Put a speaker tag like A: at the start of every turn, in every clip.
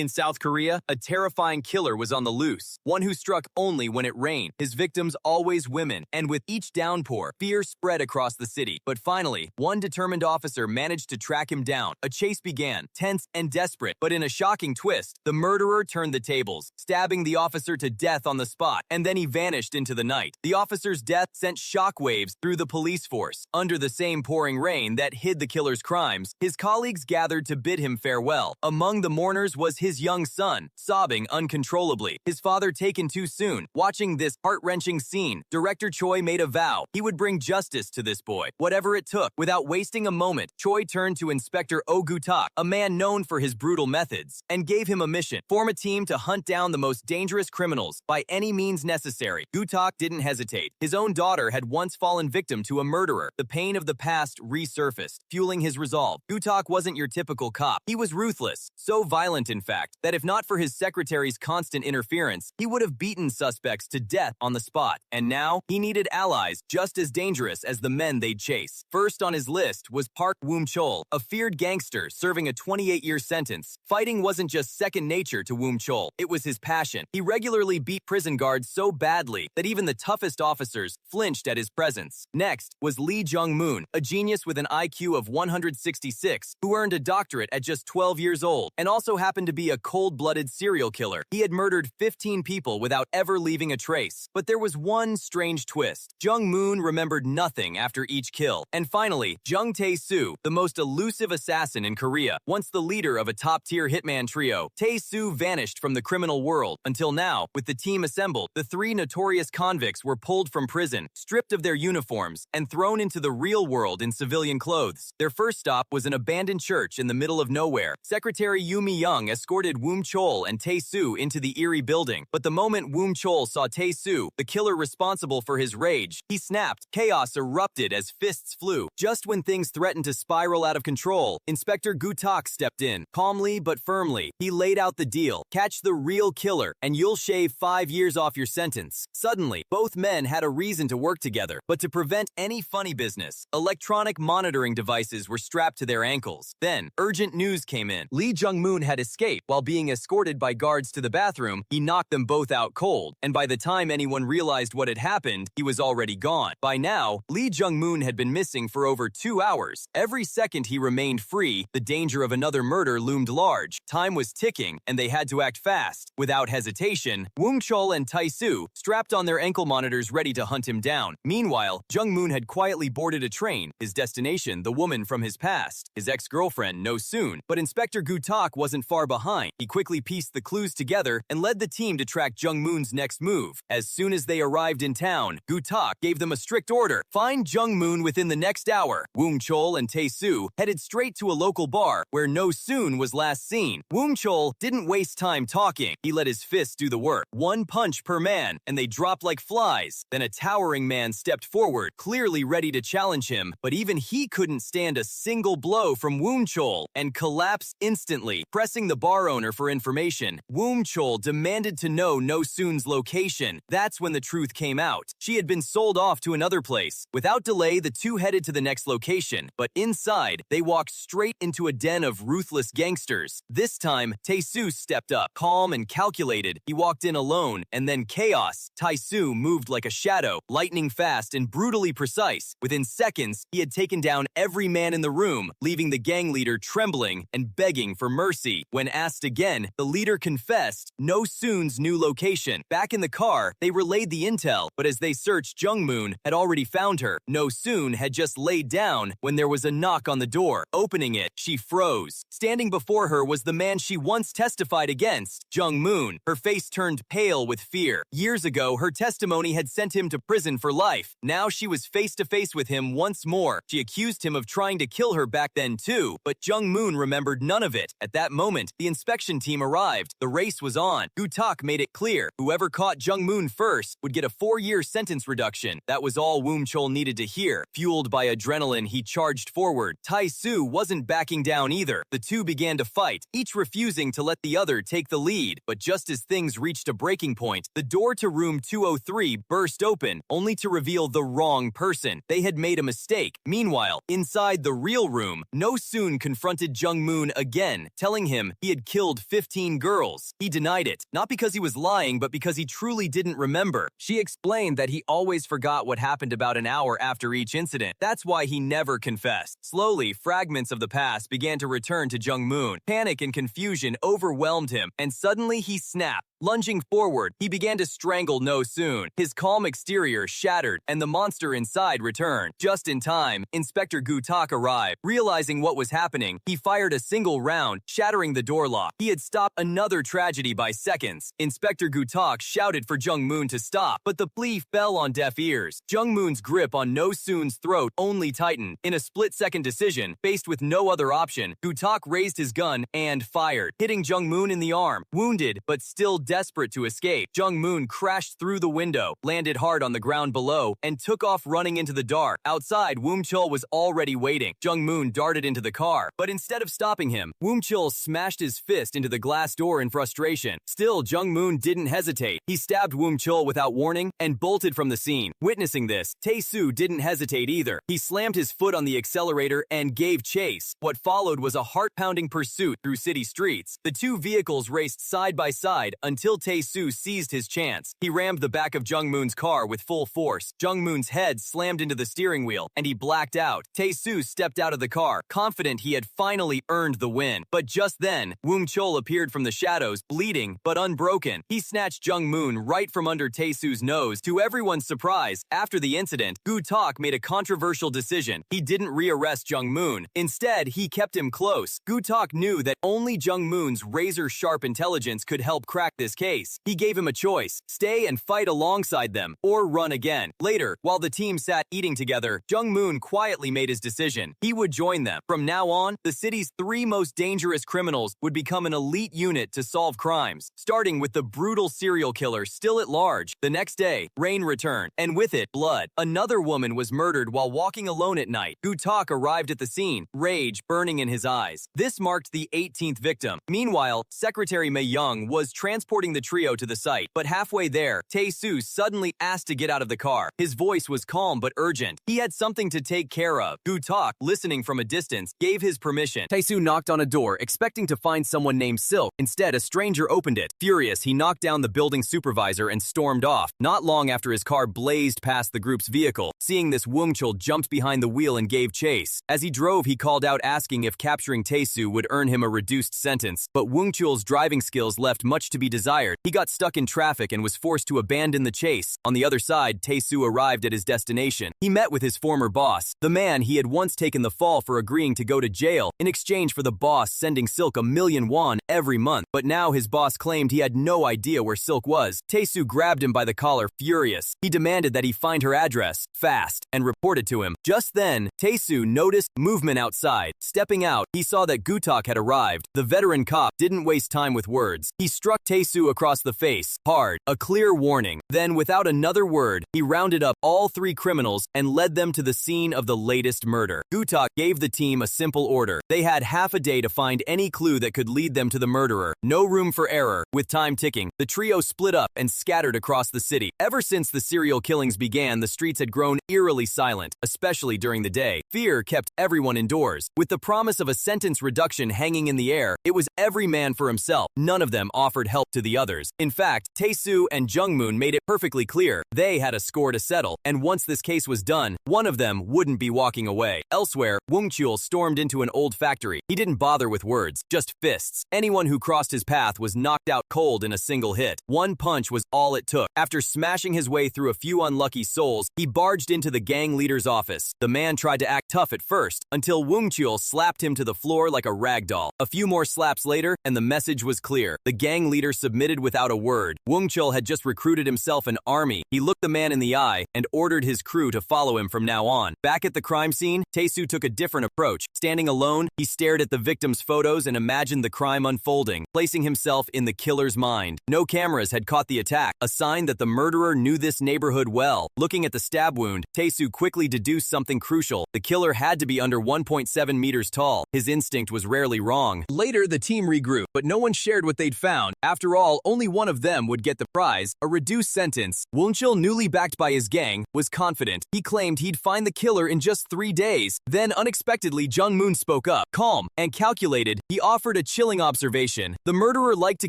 A: In South Korea, a terrifying killer was on the loose, one who struck only when it rained. His victims always women, and with each downpour, fear spread across the city. But finally, one determined officer managed to track him down. A chase began, tense and desperate, but in a shocking twist, the murderer turned the tables, stabbing the officer to death on the spot, and then he vanished into the night. The officer's death sent shockwaves through the police force. Under the same pouring rain that hid the killer's crimes, his colleagues gathered to bid him farewell. Among the mourners was his young son, sobbing uncontrollably, his father taken too soon. Watching this heart-wrenching scene, director Choi made a vow. He would bring justice to this boy, whatever it took. Without wasting a moment, Choi turned to Inspector Oh Gu-tak, a man known for his brutal methods, and gave him a mission: form a team to hunt down the most dangerous criminals by any means necessary. Gu-tak didn't hesitate. His own daughter had once fallen victim to a murderer. The pain of the past resurfaced, fueling his resolve. Gu-tak wasn't your typical cop. He was ruthless, so violent in fact, that if not for his secretary's constant interference, he would have beaten suspects to death on the spot. And now, he needed allies just as dangerous as the men they'd chase. First on his list was Park Woom-chol, a feared gangster serving a 28-year sentence. Fighting wasn't just second nature to Woom-chol, it was his passion. He regularly beat prison guards so badly that even the toughest officers flinched at his presence. Next was Lee Jung-moon, a genius with an IQ of 166, who earned a doctorate at just 12 years old, and also happened to be a cold-blooded serial killer. He had murdered 15 people without ever leaving a trace. But there was one strange twist. Jung-moon remembered nothing after each kill. And finally, Jung Tae-soo, the most elusive assassin in Korea, once the leader of a top-tier hitman trio. Tae-soo vanished from the criminal world. Until now, with the team assembled, the three notorious convicts were pulled from prison, stripped of their uniforms, and thrown into the real world in civilian clothes. Their first stop was an abandoned church in the middle of nowhere. Secretary Yoo Mi-young escorted Woom-chol and Tae-soo into the eerie building. But the moment Woom-chol saw Tae-soo, the killer responsible for his rage, he snapped. Chaos erupted as fists flew. Just when things threatened to spiral out of control, Inspector Gu-tak stepped in. Calmly but firmly, he laid out the deal. Catch the real killer, and you'll shave 5 years off your sentence. Suddenly, both men had a reason to work together. But to prevent any funny business, electronic monitoring devices were strapped to their ankles. Then, urgent news came in. Lee Jung-moon had escaped. While being escorted by guards to the bathroom, he knocked them both out cold. And by the time anyone realized what had happened, he was already gone. By now, Lee Jung-moon had been missing for over 2 hours. Every second he remained free, the danger of another murder loomed large. Time was ticking, and they had to act fast. Without hesitation, Woom-chol and Tae-soo strapped on their ankle monitors ready to hunt him down. Meanwhile, Jung-moon had quietly boarded a train, his destination the woman from his past, his ex-girlfriend No-soon. But Inspector Gu-tak wasn't far behind. He quickly pieced the clues together and led the team to track Jung-moon's next move. As soon as they arrived in town, Gu-tak gave them a strict order: find Jung-moon within the next hour. Woom-chol and Tae-soo headed straight to a local bar where No-soon was last seen. Woom-chol didn't waste time talking. He let his fists do the work. One punch per man, and they dropped like flies. Then a towering man stepped forward, clearly ready to challenge him, but even he couldn't stand a single blow from Woom-chol and collapsed instantly. Pressing the bar owner for information, Woom-chol demanded to know No-soon's location. That's when the truth came out. She had been sold off to another place. Without delay, the two headed to the next location, but inside, they walked straight into a den of ruthless gangsters. This time, Tae-soo stepped up, calm and calculated. He walked in alone, and then chaos. Tae-soo moved like a shadow, lightning fast and brutally precise. Within seconds, he had taken down every man in the room, leaving the gang leader trembling and begging for mercy. When asked again, the leader confessed No-soon's new location. Back in the car, they relayed the intel, but as they searched, Jung-moon had already found her. No-soon had just laid down when there was a knock on the door. Opening it, she froze. Standing before her was the man she once testified against, Jung-moon. Her face turned pale with fear. Years ago, her testimony had sent him to prison for life. Now she was face to face with him once more. She accused him of trying to kill her back then too, but Jung-moon remembered none of it. At that moment, the inspection team arrived. The race was on. Gu-tak made it clear whoever caught Jung-moon first would get a 4-year sentence reduction. That was all Woom-chol needed to hear. Fueled by adrenaline, he charged forward. Tae-soo wasn't backing down either. The two began to fight, each refusing to let the other take the lead. But just as things reached a breaking point, the door to room 203 burst open, only to reveal the wrong person. They had made a mistake. Meanwhile, inside the real room, No-soon confronted Jung-moon again, telling him he had killed 15 girls. He denied it, not because he was lying, but because he truly didn't remember. She explained that he always forgot what happened about an hour after each incident. That's why he never confessed. Slowly, fragments of the past began to return to Jung-moon. Panic and confusion overwhelmed him, and suddenly he snapped. Lunging forward, he began to strangle No-soon. His calm exterior shattered, and the monster inside returned. Just in time, Inspector Gu-tak arrived. Realizing what was happening, he fired a single round, shattering the door lock. He had stopped another tragedy by seconds. Inspector Gu-tak shouted for Jung-moon to stop, but the plea fell on deaf ears. Jung-moon's grip on No-soon's throat only tightened. In a split-second decision, faced with no other option, Gu-tak raised his gun and fired, hitting Jung-moon in the arm. Wounded, but still desperate to escape, Jung-moon crashed through the window, landed hard on the ground below, and took off running into the dark. Outside, Woom-chul was already waiting. Jung-moon darted into the car, but instead of stopping him, Woom-chul smashed his fist into the glass door in frustration. Still, Jung-moon didn't hesitate. He stabbed Woom-chul without warning and bolted from the scene. Witnessing this, Tae-soo didn't hesitate either. He slammed his foot on the accelerator and gave chase. What followed was a heart-pounding pursuit through city streets. The two vehicles raced side by side until Tae-soo seized his chance. He rammed the back of Jung-moon's car with full force. Jung-moon's head slammed into the steering wheel, and he blacked out. Tae-soo stepped out of the car, confident he had finally earned the win. But just then, Woom-chul appeared from the shadows, bleeding but unbroken. He snatched Jung-moon right from under Tae-soo's nose. To everyone's surprise, after the incident, Gu-tak made a controversial decision. He didn't rearrest Jung-moon. Instead, he kept him close. Gu-tak knew that only Jung-moon's razor-sharp intelligence could help crack this case. He gave him a choice: stay and fight alongside them, or run again. Later, while the team sat eating together, Jung-moon quietly made his decision. He would join them. From now on, the city's three most dangerous criminals would become an elite unit to solve crimes, starting with the brutal serial killer still at large. The next day, rain returned, and with it, blood. Another woman was murdered while walking alone at night. Gu-tak arrived at the scene, rage burning in his eyes. This marked the 18th victim. Meanwhile, Secretary Mei-young was transporting the trio to the site, but halfway there, Tae-soo suddenly asked to get out of the car. His voice was calm but urgent. He had something to take care of. Gu-tak, listening from a distance, gave his permission. Tae-soo knocked on a door, expecting to find someone named Silk. Instead, a stranger opened it. Furious, he knocked down the building supervisor and stormed off. Not long after his car blazed past the group's vehicle. Seeing this, Woom-chul jumped behind the wheel and gave chase. As he drove, he called out asking if capturing Tae-soo would earn him a reduced sentence. But Woom-chul's driving skills left much to be desired. He got stuck in traffic and was forced to abandon the chase. On the other side, Tae-soo arrived at his destination. He met with his former boss, the man he had once taken the fall for agreeing to go to jail in exchange for the boss sending Silk 1,000,000 won every month. But now his boss claimed he had no idea where Silk was. Tae-soo grabbed him by the collar, furious. He demanded that he find her address, fast, and report it to him. Just then, Tae-soo noticed movement outside. Stepping out, he saw that Gu-tak had arrived. The veteran cop didn't waste time with words. He struck Tae-soo across the face, hard, a clear warning. Then, without another word, he rounded up all three criminals and led them to the scene of the latest murder. Gu-tak gave the team a simple order. They had half a day to find any clue that could lead them to the murderer. No room for error. With time ticking, the trio split up and scattered across the city. Ever since the serial killings began, the streets had grown eerily silent, especially during the day. Fear kept everyone indoors. With the promise of a sentence reduction hanging in the air, it was every man for himself. None of them offered help to the others. In fact, Tae-soo and Jung-moon made it perfectly clear they had a score to settle, and once this case was done, one of them wouldn't be walking away. Elsewhere, Woom-chul stormed into an old factory. He didn't bother with words, just fists. Anyone who crossed his path was knocked out cold in a single hit. One punch was all it took. After smashing his way through a few unlucky souls, he barged into the gang leader's office. The man tried to act tough at first, until Woom-chul slapped him to the floor like a rag doll. A few more slaps later, and the message was clear. The gang leader submitted without a word. Woom-chul had just recruited himself an army. He looked the man in the eye and ordered his crew to follow him from now on. Back at the crime scene, Tae-soo took a different approach. Standing alone, he stared at the victim's photos and imagined the crime unfolding, placing himself in the killer's mind. No cameras had caught the attack, a sign that the murderer knew this neighborhood well. Looking at the stab wound, Tae-soo quickly deduced something crucial. The killer had to be under 1.7 meters tall. His instinct was rarely wrong. Later, the team regrouped, but no one shared what they'd found. After all, only one of them would get the prize, a reduced sentence. Woom-chul, newly backed by his gang, was confident. He claimed he'd find the killer in just 3 days. Then, unexpectedly, Jung-moon spoke up. Calm and calculated, he offered a chilling observation. The murderer liked to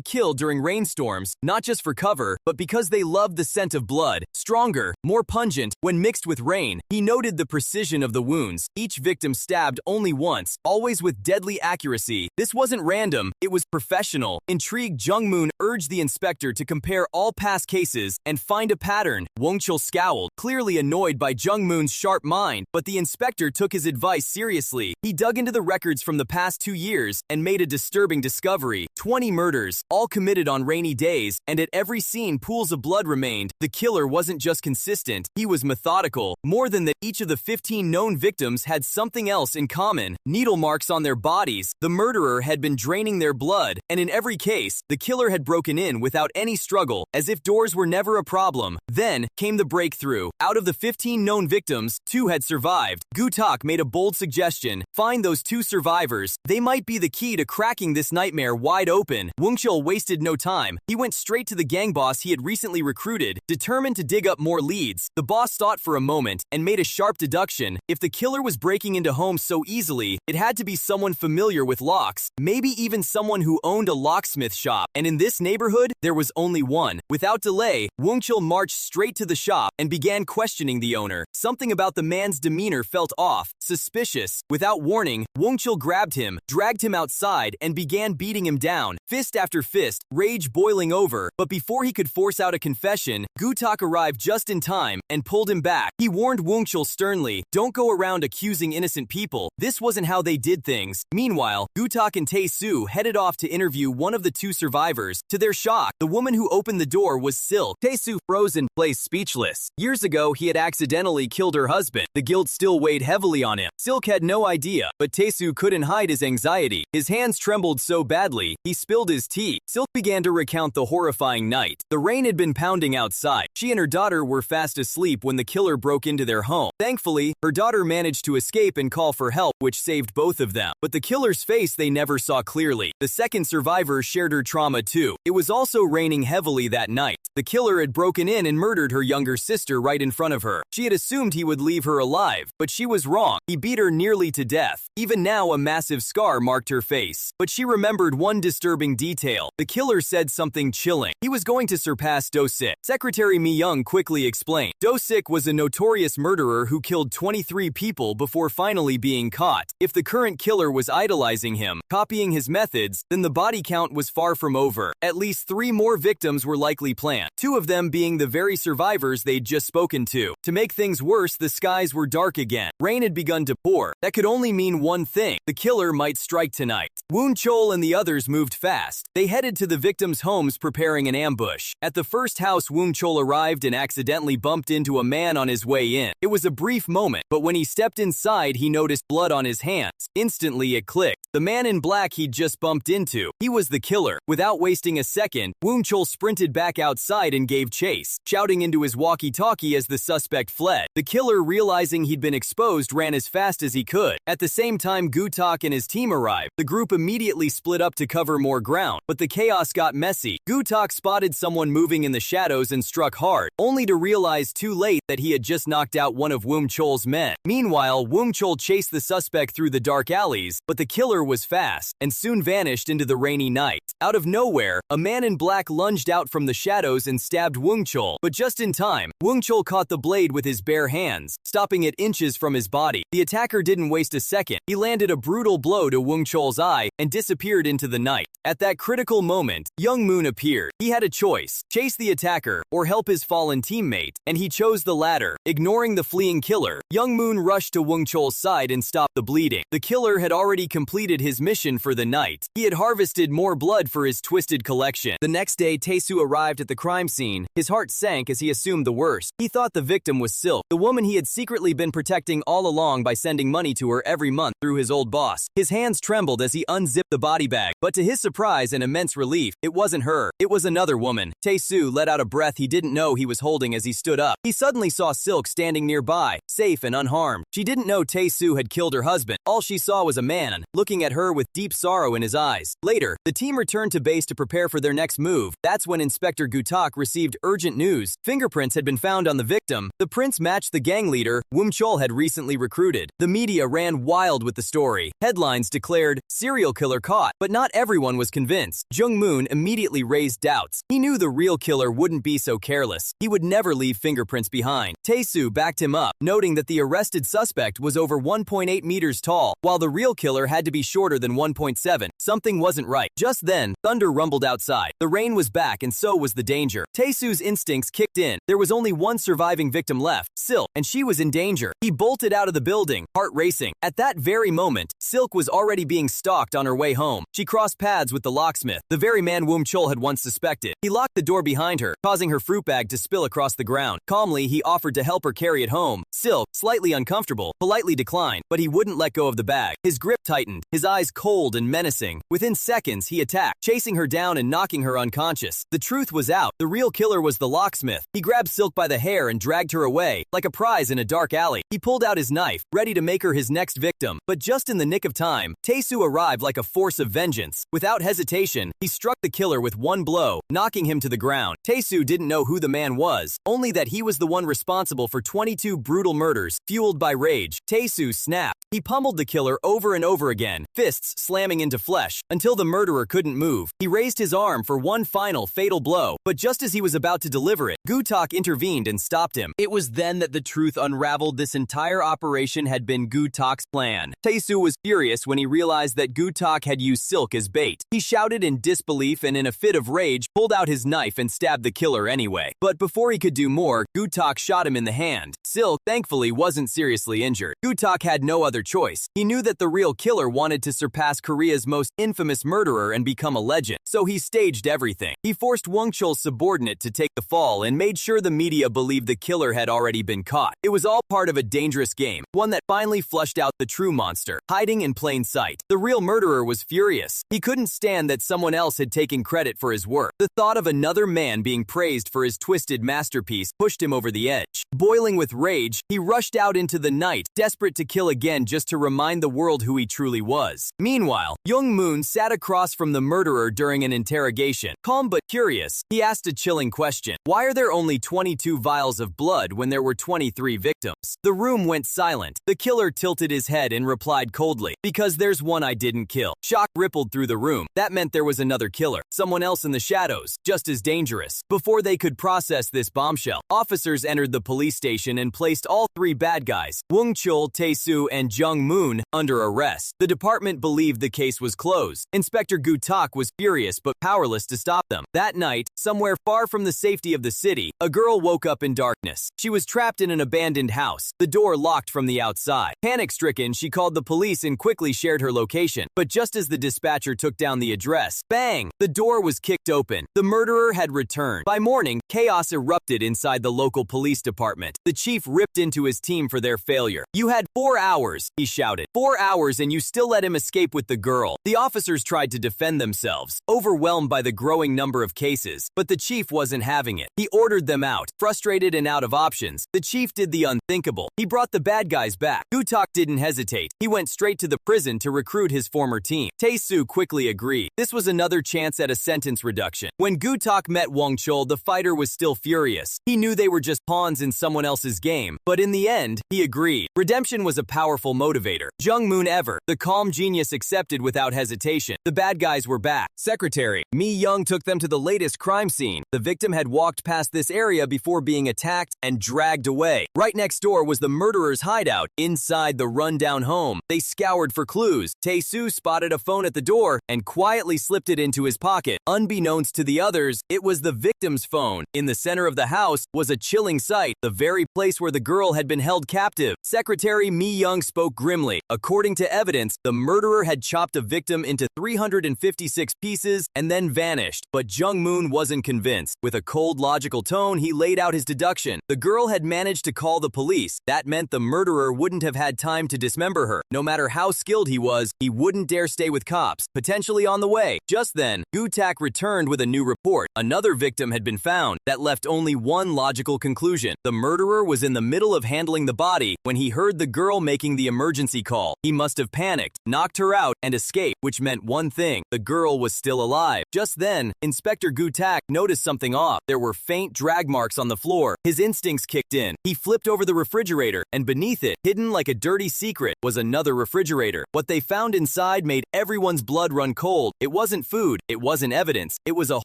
A: kill during rainstorms, not just for cover, but because they loved the scent of blood. Stronger, more pungent, when mixed with rain. He noted the precision of the wounds, each victim stabbed only once, always with deadly accuracy. This wasn't random, it was professional. Intrigued, Jung-moon urged the inspector to compare all past cases and find a pattern. Wong-chul scowled, clearly annoyed by Jung-moon's sharp mind, but the inspector took his advice seriously. He dug into the records from the past 2 years and made a disturbing discovery. 20 murders, all committed on rainy days, and at every scene pools of blood remained. The killer wasn't just consistent, he was methodical. More than that, each of the 15 known victims had something else in common. Needle marks on their bodies. The murderer had been draining their blood, and in every case, the killer had broken in without any struggle, as if doors were never a problem. Then came the breakthrough. Out of the 15 known victims, 2 had survived. Gu-tak made a bold suggestion. Find those 2 survivors. They might be the key to cracking this nightmare wide open. Wong-chul wasted no time. He went straight to the gang boss he had recently recruited, determined to dig up more leads. The boss thought for a moment and made a sharp deduction. If the killer was breaking into homes so easily, it had to be someone familiar with locks, maybe even someone who owned a locksmith shop. And in this neighborhood, there was only one. Without delay, Wong-chul marched straight to the shop and began questioning the owner. Something about the man's demeanor felt off, suspicious. Without warning, Wong-chul grabbed him, dragged him outside, and began beating him down, fist after fist, rage boiling over. But before he could force out a confession, Gu-tak arrived just in time and pulled him back. He warned Wong-chul sternly, "Don't go around accusing innocent people. This wasn't how they did things." Meanwhile, Gu-tak and Tae-soo headed off to interview one of the 2 survivors. To their shock, the woman who opened the door was Silk. Tae-soo froze in place, speechless. Years ago, he had accidentally killed her husband. The guilt still weighed heavily on him. Silk had no idea, but Tae-soo couldn't hide his anxiety. His hands trembled so badly, he spilled his tea. Silk began to recount the horrifying night. The rain had been pounding outside. She and her daughter were fast asleep when the killer broke into their home. Thankfully, her daughter managed to escape and call for help, which saved both of them. But the killer's face they never saw clearly. The second survivor shared her trauma too. It was also raining heavily that night. The killer had broken in and murdered her younger sister right in front of her. She had assumed he would leave her alive, but she was wrong. He beat her nearly to death. Even now, a massive scar marked her face. But she remembered one disturbing detail. The killer said something chilling. He was going to surpass Do-sik. Secretary Mi-young quickly explained. Do-sik was a notorious murderer who killed 23 people before finally being caught. If the current killer was idolizing him, copying his methods, then the body count was far from over. At least 3 more victims were likely planned, 2 of them being the very survivors they'd just spoken to. To make things worse, the skies were dark again. Rain had begun to pour. That could only mean one thing. The killer might strike tonight. Wong-chul and the others moved fast. They headed to the victims' homes preparing an ambush. At the first house, Wong-chul arrived and accidentally bumped into a man on his way in. It was a brief moment, but when he stepped inside, he noticed blood on his hands. Instantly, it clicked. The man in black he'd just bumped into. He was the killer. Without wasting a second, Wong-chul sprinted back outside and gave chase, shouting into his walkie-talkie as the suspect fled. The killer, realizing he'd been exposed, ran as fast as he could. At the same time, Gu-tak and his team arrived. The group immediately split up to cover more ground, but the chaos got messy. Gu-tak spotted someone moving in the shadows and struck hard, only to realize too late that he had just knocked out one of Wong-chul's men. Meanwhile, Wong-chul chased the suspect through the dark alleys, but the killer was fast and soon vanished into the rainy night. Out of nowhere, a man in black lunged out from the shadows and stabbed Wong-chul, but just in time. Wong-chul caught the blade with his bare hands, stopping it inches from his body. The attacker didn't waste a second. He landed a brutal blow to Wong-chul's eye and disappeared into the night. At that critical moment, Jung-moon appeared. He had a choice: chase the attacker or help his fallen teammate, and he chose the latter. Ignoring the fleeing killer, Jung-moon rushed to Wong-chul's side and stopped the bleeding. The killer had already completed his mission for the night. He had harvested more blood for his twisted collection. The next day, Tae-soo arrived at the crime scene. His heart sank as he assumed the worst. He thought the victim was Silk, the woman he had secretly been protecting all along by sending money to her every month through his old boss. His hands trembled as he unzipped the body bag, but to his surprise and immense relief, it wasn't her. It was another woman. Tae-soo let out a breath he didn't know he was holding as he stood up. He suddenly saw Silk standing nearby, safe and unharmed. She didn't know Tae-soo had killed her husband. All she saw was a man, looking at her with deep sorrow in his eyes. Later, the team returned to base to prepare for their next move. That's when Inspector Gu-tak received urgent news. Fingerprints had been found on the victim. The prints matched the gang leader Wong-chul had recently recruited. The media ran wild with the story. Headlines declared, "Serial killer killer caught, but not everyone was convinced. Jung-moon immediately raised doubts. He knew the real killer wouldn't be so careless. He would never leave fingerprints behind. Tae-soo backed him up, noting that the arrested suspect was over 1.8 meters tall, while the real killer had to be shorter than 1.7. Something wasn't right. Just then, thunder rumbled outside. The rain was back and so was the danger. Tae-soo's instincts kicked in. There was only one surviving victim left, Silk, and she was in danger. He bolted out of the building, heart racing. At that very moment, Silk was already being stalked on her way home. She crossed paths with the locksmith, the very man Woom-chol had once suspected. He locked the door behind her, causing her fruit bag to spill across the ground. Calmly, he offered to help her carry it home. Silk, slightly uncomfortable, politely declined, but he wouldn't let go of the bag. His grip tightened, his eyes cold and menacing. Within seconds, he attacked, chasing her down and knocking her unconscious. The truth was out. The real killer was the locksmith. He grabbed Silk by the hair and dragged her away, like a prize in a dark alley. He pulled out his knife, ready to make her his next victim. But just in the nick of time, Tae-soo arrived like a force of vengeance. Without hesitation, he struck the killer with one blow, knocking him to the ground. Tae-soo didn't know who the man was, only that he was the one responsible for 22 brutal murders, fueled by rage. Tae-soo snapped. He pummeled the killer over and over again, fists slamming into flesh, until the murderer couldn't move. He raised his arm for one final fatal blow, but just as he was about to deliver it, Gu-tak intervened and stopped him. It was then that the truth unraveled. This entire operation had been Gu-tak's plan. Tae-soo was furious when he realized that Gu-tak had used Silk as bait. He shouted in disbelief and in a fit of rage, pulled out his knife and stabbed the killer anyway. But before he could do more, Gu-tak shot him in the hand. Silk, thankfully, wasn't seriously injured. Gu-tak had no other choice. He knew that the real killer wanted to surpass Korea's most infamous murderer and become a legend, so he staged everything. He forced Woong-chol's subordinate to take the fall and made sure the media believed the killer had already been caught. It was all part of a dangerous game, one that finally flushed out the true monster, hiding in plain sight. The real murderer was furious. He couldn't stand that someone else had taken credit for his work. The thought of another man being praised for his twisted masterpiece pushed him over the edge. Boiling with rage, he rushed out into the night, desperate to kill again just to remind the world who he truly was. Meanwhile, Jung-moon sat across from the murderer during an interrogation. Calm but curious, he asked a chilling question. Why are there only 22 vials of blood when there were 23 victims? The room went silent. The killer tilted his head and replied coldly, "Because there's one I didn't kill." Shock rippled through the room. That meant there was another killer, someone else in the shadows, just as dangerous. Before they could process this bombshell, officers entered the police station and placed all three bad guys, Woong-chol, Tae-soo, and Jung-moon, under arrest. The department believed the case was closed. Inspector Gu-tak was furious but powerless to stop them. That night, somewhere far from the safety of the city, a girl woke up in darkness. She was trapped in an abandoned house, the door locked from the outside. Panic-stricken, she called the police and quickly shared her location. But just as the dispatcher took down the address, bang! The door was kicked open. The murderer had returned. By morning, chaos erupted inside the local police department. The chief ripped into his team for their failure. "You had 4 hours," he shouted. 4 hours and you still let him escape with the girl." The officers tried to defend themselves, overwhelmed by the growing number of cases, but the chief wasn't having it. He ordered them out. Frustrated and out of options, the chief did the unthinkable. He brought the bad guys back. Gu-tak didn't hesitate. He went straight to the prison to recruit his former team. Tae-soo quickly agreed. This was another chance at a sentence reduction. When Gu-tak met Woong-chol, the fighter was still furious. He knew they were just pawns in someone else's game, but in the end, he agreed. Redemption was a powerful motivator. Jung-moon the calm genius accepted without hesitation. The bad guys were back. Secretary Mi-young took them to the latest crime scene. The victim had walked past this area before being attacked and dragged away. Right next door was the murderer's hideout. Inside the rundown home, they scoured for clues. Tae-soo spotted a phone at the door and quietly slipped it into his pocket. Unbeknownst to the others, it was the victim's phone. In the center of the house was a chilling sight, the very place where the girl had been held captive. Secretary Mi-young spoke grimly. According to evidence, the murderer had chopped a victim into 356 pieces and then vanished. But Jung-moon wasn't convinced. With a cold, logical tone, he laid out his deduction. The girl had managed to call the police. That meant the murderer wouldn't have had time to dismember her. No matter how skilled he was, he wouldn't dare stay with cops, potentially on the way. Just then, Gu-tak returned with a new report. Another victim had been found. That left only one logical conclusion. The murderer was in the middle of handling the body when he heard the girl making the emergency call. He must have panicked, knocked her out, and escaped, which meant one thing: the girl was still alive. Just then, Inspector Gu-tak noticed something off. There were faint drag marks on the floor. His instincts kicked in. He flipped over the refrigerator, and beneath it, hidden like a dirty secret, was another refrigerator. What they found inside made made everyone's blood run cold. It wasn't food, it wasn't evidence, it was a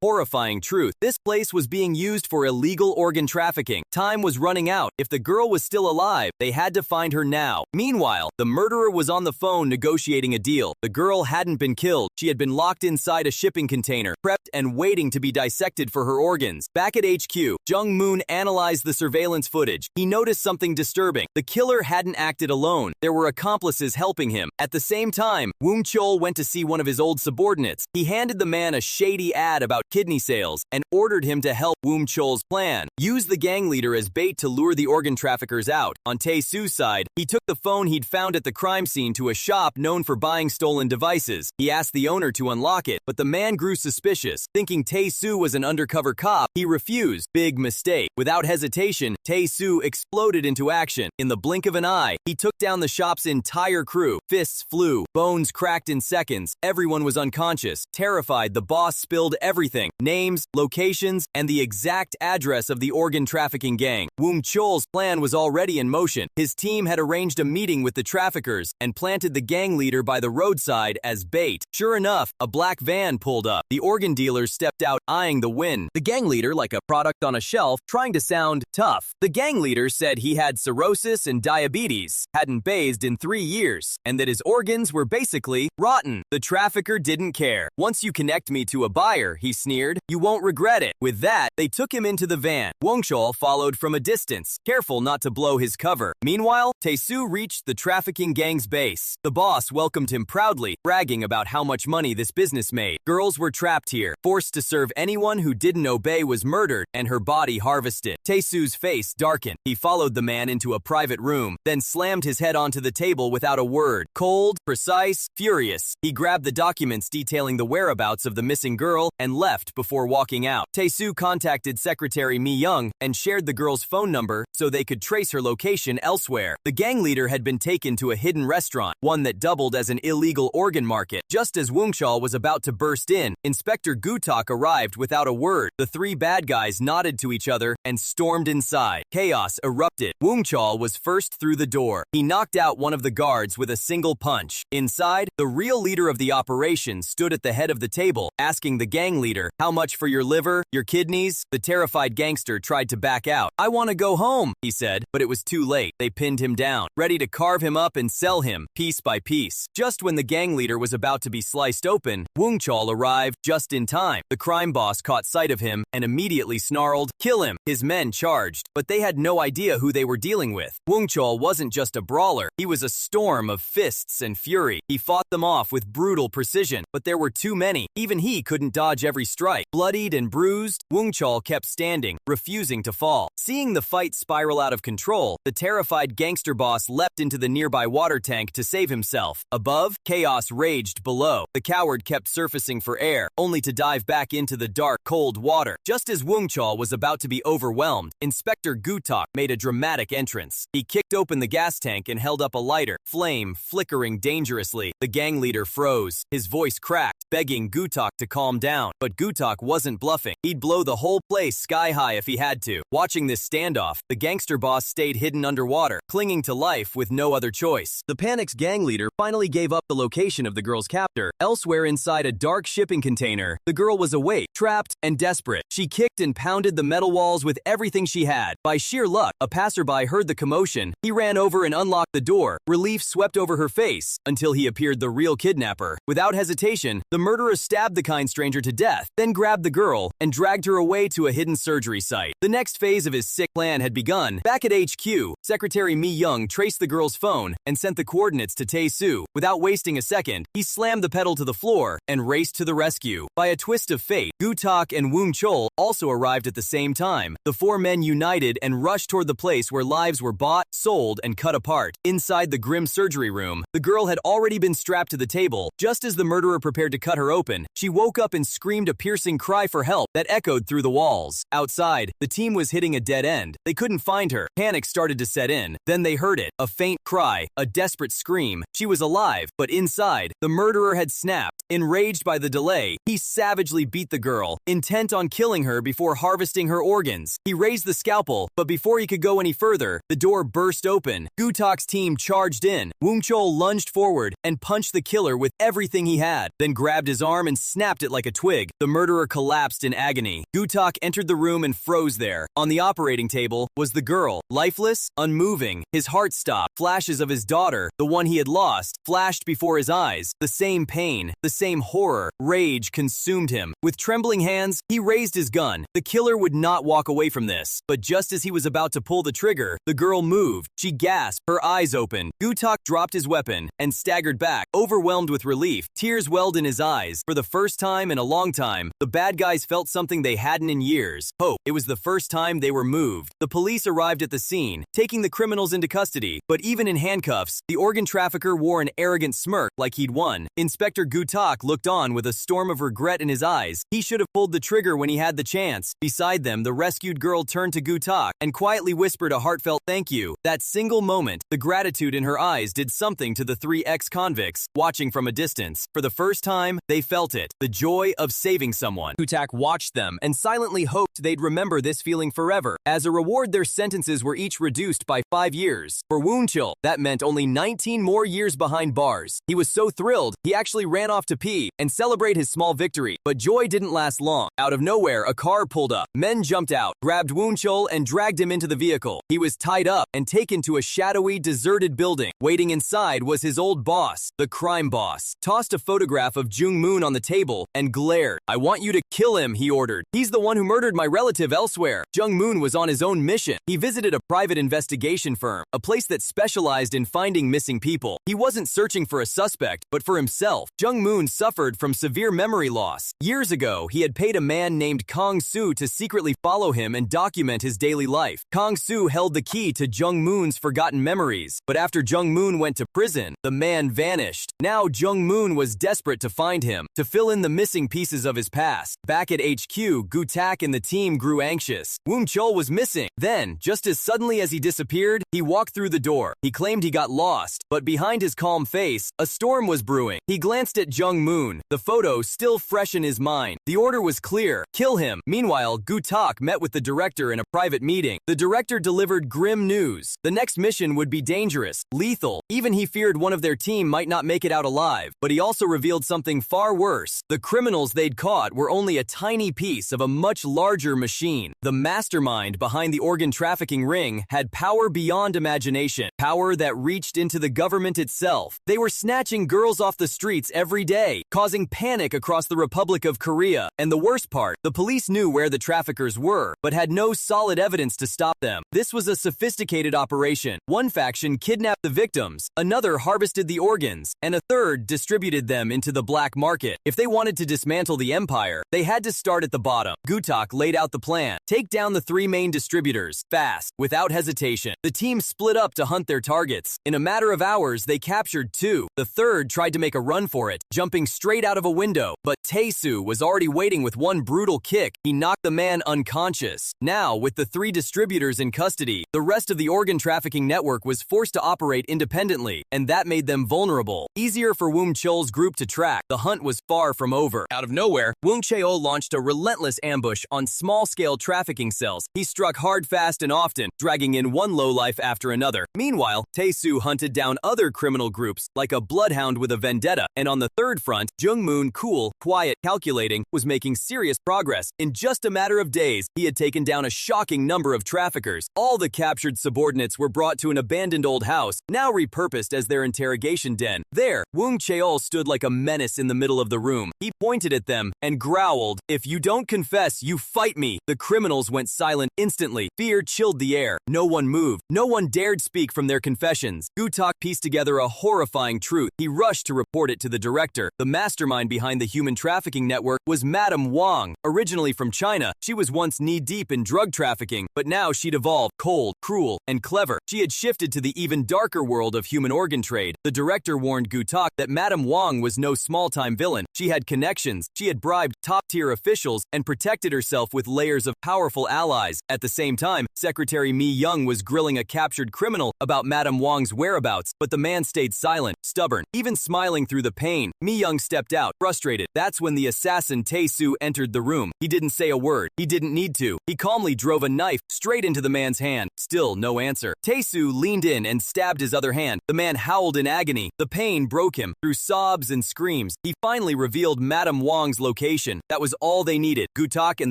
A: horrifying truth. This place was being used for illegal organ trafficking. Time was running out. If the girl was still alive, they had to find her now. Meanwhile, the murderer was on the phone negotiating a deal. The girl hadn't been killed. She had been locked inside a shipping container, prepped and waiting to be dissected for her organs. Back at HQ, Jung Moon analyzed the surveillance footage. He noticed something disturbing. The killer hadn't acted alone. There were accomplices helping him. At the same time, Woong Chol went to see one of his old subordinates. He handed the man a shady ad about kidney sales and ordered him to help Woong Chol's plan. Use the gang leader as bait to lure the organ traffickers out. On Tae-soo's side, he took the phone he'd found at the crime scene to a shop known for buying stolen devices. He asked the owner to unlock it, but the man grew suspicious. Thinking Tae-soo was an undercover cop, he refused. Big mistake. Without hesitation, Tae-soo exploded into action. In the blink of an eye, he took down the shop's entire crew. Fists flew, bones cracked in seconds. Everyone was unconscious. Terrified, the boss spilled everything: names, locations, and the exact address of the organ trafficking gang. Woong Chol's plan was already in motion. His team had arranged a meeting with the traffickers and planted the gang leader by the roadside as bait. Sure enough, a black van pulled up. The organ dealers stepped out, eyeing the win. The gang leader like a product on a shelf, trying to sound tough. The gang leader said he had cirrhosis and diabetes, hadn't bathed in 3 years, and that his organs were basically rotten. The trafficker didn't care. Once you connect me to a buyer, he sneered, you won't regret it. With that, they took him into the van. Woong Chol followed from a distance, careful not to blow his cover. Meanwhile, Tae-soo reached the trafficking gang's base. The boss welcomed him proudly, bragging about how much money this business made. Girls were trapped here, forced to serve anyone who didn't obey was murdered, and her body harvested. Tae-soo's face darkened. He followed the man into a private room, then slammed his head onto the table without a word. Cold, precise, furious, he grabbed the documents detailing the whereabouts of the missing girl and left before walking out. Tae-soo contacted Secretary Mi Young and shared the girl's phone number so they could trace her location elsewhere. The gang leader had been taken to a hidden restaurant, one that doubled as an illegal organ market. Just as Woong Chol was about to burst in, Inspector Gutak arrived without a word. The three bad guys nodded to each other and stormed inside. Chaos erupted. Woong Chol was first through the door. He knocked out one of the guards with a single punch. Inside, the real leader of the operation stood at the head of the table, asking the gang leader, how much for your liver, your kidneys? The terrified gangster tried to back out. I want to go home, he said, but it was too late. They pinned him down, ready to carve him up and sell him, piece by piece. Just when the gang leader was about to be sliced open, Woong Chol arrived just in time. The crime boss caught sight of him and immediately snarled, kill him. His men charged, but they had no idea who they were dealing with. Woong Chol wasn't just a brawler, he was a storm of fists and fury. He fought them off with brutal precision, but there were too many. Even he couldn't dodge every strike. Bloodied and bruised, Woong Chol kept standing, refusing to fall. Seeing the fight spiral out of control, the terrified gangster boss leapt into the nearby water tank to save himself. Above, chaos raged below. The coward kept surfacing for air, only to dive back into the dark, cold water. Just as Woong Chol was about to be overwhelmed, Inspector Gutak made a dramatic entrance. He kicked open the gas tank and held up a lighter, flame flickering dangerously. The gang leader froze. His voice cracked, begging Gutak to calm down. But Gutak wasn't bluffing. He'd blow the whole place sky high if he had to. Watching this standoff, the gangster boss stayed hidden underwater, clinging to life with no other choice. The panic's gang leader finally gave up the location of the girl's captor. Elsewhere inside a dark shipping container, the girl was awake, trapped, and desperate. She kicked and pounded the metal walls with everything she had. By sheer luck, a passerby heard the commotion. He ran over and unlocked the door. Relief swept over her face until he appeared the real kidnapper. Without hesitation, the murderer stabbed the kind stranger to death, then grabbed the girl and dragged her away to a hidden surgery site. The next phase of his sick plan had begun. Back at HQ, Secretary Mi Young traced the girl's phone and sent the coordinates to Tae-soo. Without wasting a second, he slammed the pedal to the floor and raced to the rescue. By a twist of fate, Gutak and Woong Chol also arrived at the same time. The four men united and rushed toward the place where lives were bought, sold, and cut apart. Inside the grim surgery room, the girl had already been strapped to the table. Just as the murderer prepared to cut her open, she woke up and screamed a piercing cry for help that echoed through the walls. Outside, the team was hitting a dead end. They couldn't find her. Panic started to set in. Then they heard it, a faint cry, a desperate scream. She was alive, but inside, the murderer had snapped. Enraged by the delay, he savagely beat the girl, intent on killing her before harvesting her organs. He raised the scalpel, but before he could go any further, the door burst open. Gutak's team charged in. Woong Chol lunged forward and punched the the killer with everything he had, then grabbed his arm and snapped it like a twig. The murderer collapsed in agony. Gutak entered the room and froze there. On the operating table was the girl, lifeless, unmoving. His heart stopped. Flashes of his daughter, the one he had lost, flashed before his eyes. The same pain, the same horror. Rage consumed him. With trembling hands, he raised his gun. The killer would not walk away from this. But just as he was about to pull the trigger, the girl moved. She gasped, her eyes open. Gutak dropped his weapon and staggered back, overwhelmed with relief. Tears welled in his eyes. For the first time in a long time, the bad guys felt something they hadn't in years. Hope. It was the first time they were moved. The police arrived at the scene, taking the criminals into custody. But even in handcuffs, the organ trafficker wore an arrogant smirk like he'd won. Inspector Gutak looked on with a storm of regret in his eyes. He should have pulled the trigger when he had the chance. Beside them, the rescued girl turned to Gutak and quietly whispered a heartfelt thank you. That single moment, the gratitude in her eyes did something to the three ex-convicts, watching from a distance. For the first time, they felt it, the joy of saving someone. Gutak watched them and silently hoped they'd remember this feeling forever. As a reward, their sentences were each reduced by 5 years. For Woonchul, that meant only 19 more years behind bars. He was so thrilled, he actually ran off to pee and celebrate his small victory. But joy didn't last long. Out of nowhere, a car pulled up. Men jumped out, grabbed Woonchul, and dragged him into the vehicle. He was tied up and taken to a shadowy, deserted building. Waiting inside was his old boss, the crime boss. Tossed a photograph of Jung Moon on the table and glared. I want you to kill him, he ordered. He's the one who murdered my relative elsewhere. Jung Moon was on his own mission. He visited a private investigation firm, a place that specialized in finding missing people. He wasn't searching for a suspect, but for himself. Jung Moon suffered from severe memory loss. Years ago, he had paid a man named Kong Soo to secretly follow him and document his daily life. Kong Soo held the key to Jung Moon's forgotten memories, but after Jung Moon went to prison, the man vanished. Now Jung Moon was desperate to find him, to fill in the missing pieces of his past. Back at HQ, Gutak and the team grew anxious. Woonchul was missing. Then, just as suddenly as he disappeared, he walked through the door. He claimed he got lost, but behind his calm face, a storm was brewing. He glanced at Jung Moon, the photo still fresh in his mind. The order was clear: kill him. Meanwhile, Gutak met with the director in a private meeting. The director delivered grim news. The next mission would be dangerous, lethal. Even he feared one of their team might not make it out alive. But he also revealed something far worse. The criminals they'd caught were only a tiny piece of a much larger machine. The mastermind behind the organ trafficking ring had power beyond imagination, power that reached into the government itself. They were snatching girls off the streets every day, causing panic across the Republic of Korea. And the worst part, the police knew where the traffickers were, but had no solid evidence to stop them. This was a sophisticated operation. One faction kidnapped the victims, another harvested the organs, and a third distributed them into the black market. If they wanted to dismantle the empire, they had to start at the bottom. Gutak laid out the plan. Take down the three main distributors, fast, without hesitation. The team split up to hunt their targets. In a matter of hours, they captured two. The third tried to make a run for it, jumping straight out of a window. But Tae-soo was already waiting with one brutal kick. He knocked the man unconscious. Now, with the three distributors in custody, the rest of the organ trafficking network was forced to operate independently, and that made them vulnerable. Easier for Woonchul's group to track. The hunt was far from over. Out of nowhere, Woonchul launched a relentless ambush on small-scale trafficking cells. He struck hard, fast, and often, dragging in one lowlife after another. Meanwhile, Tae-soo hunted down other criminal groups, like a bloodhound with a vendetta. And on the third front, Jung Moon, cool, quiet, calculating, was making serious progress. In just a matter of days, he had taken down a shocking number of traffickers. All the captured subordinates were brought to an abandoned old house, now repurposed as their interrogation den. There, Woonchul stood like a menace in the middle of the room. He pointed at them and growled, "If you don't confess, you fight me." The criminals went silent instantly. Fear chilled the air. No one moved. No one dared speak from their confessions. Gutak pieced together a horrifying truth. He rushed to report it to the director. The mastermind behind the human trafficking network was Madame Wang. Originally from China, she was once knee-deep in drug trafficking, but now she'd evolved, cold, cruel, and clever. She had shifted to the even darker world of human organ trade. The director warned Gutak that Madame Wang was no small-time villain. She had connections, she had bribed top-tier officials, and protected herself with layers of powerful allies. At the same time, Secretary Mi Young was grilling a captured criminal about about Madame Wang's whereabouts, but the man stayed silent, stubborn, even smiling through the pain. Mi Young stepped out, frustrated. That's when the assassin Tae-soo entered the room. He didn't say a word. He didn't need to. He calmly drove a knife straight into the man's hand. Still no answer. Tae-soo leaned in and stabbed his other hand. The man howled in agony. The pain broke him. Through sobs and screams, he finally revealed Madame Wang's location. That was all they needed. Gutak and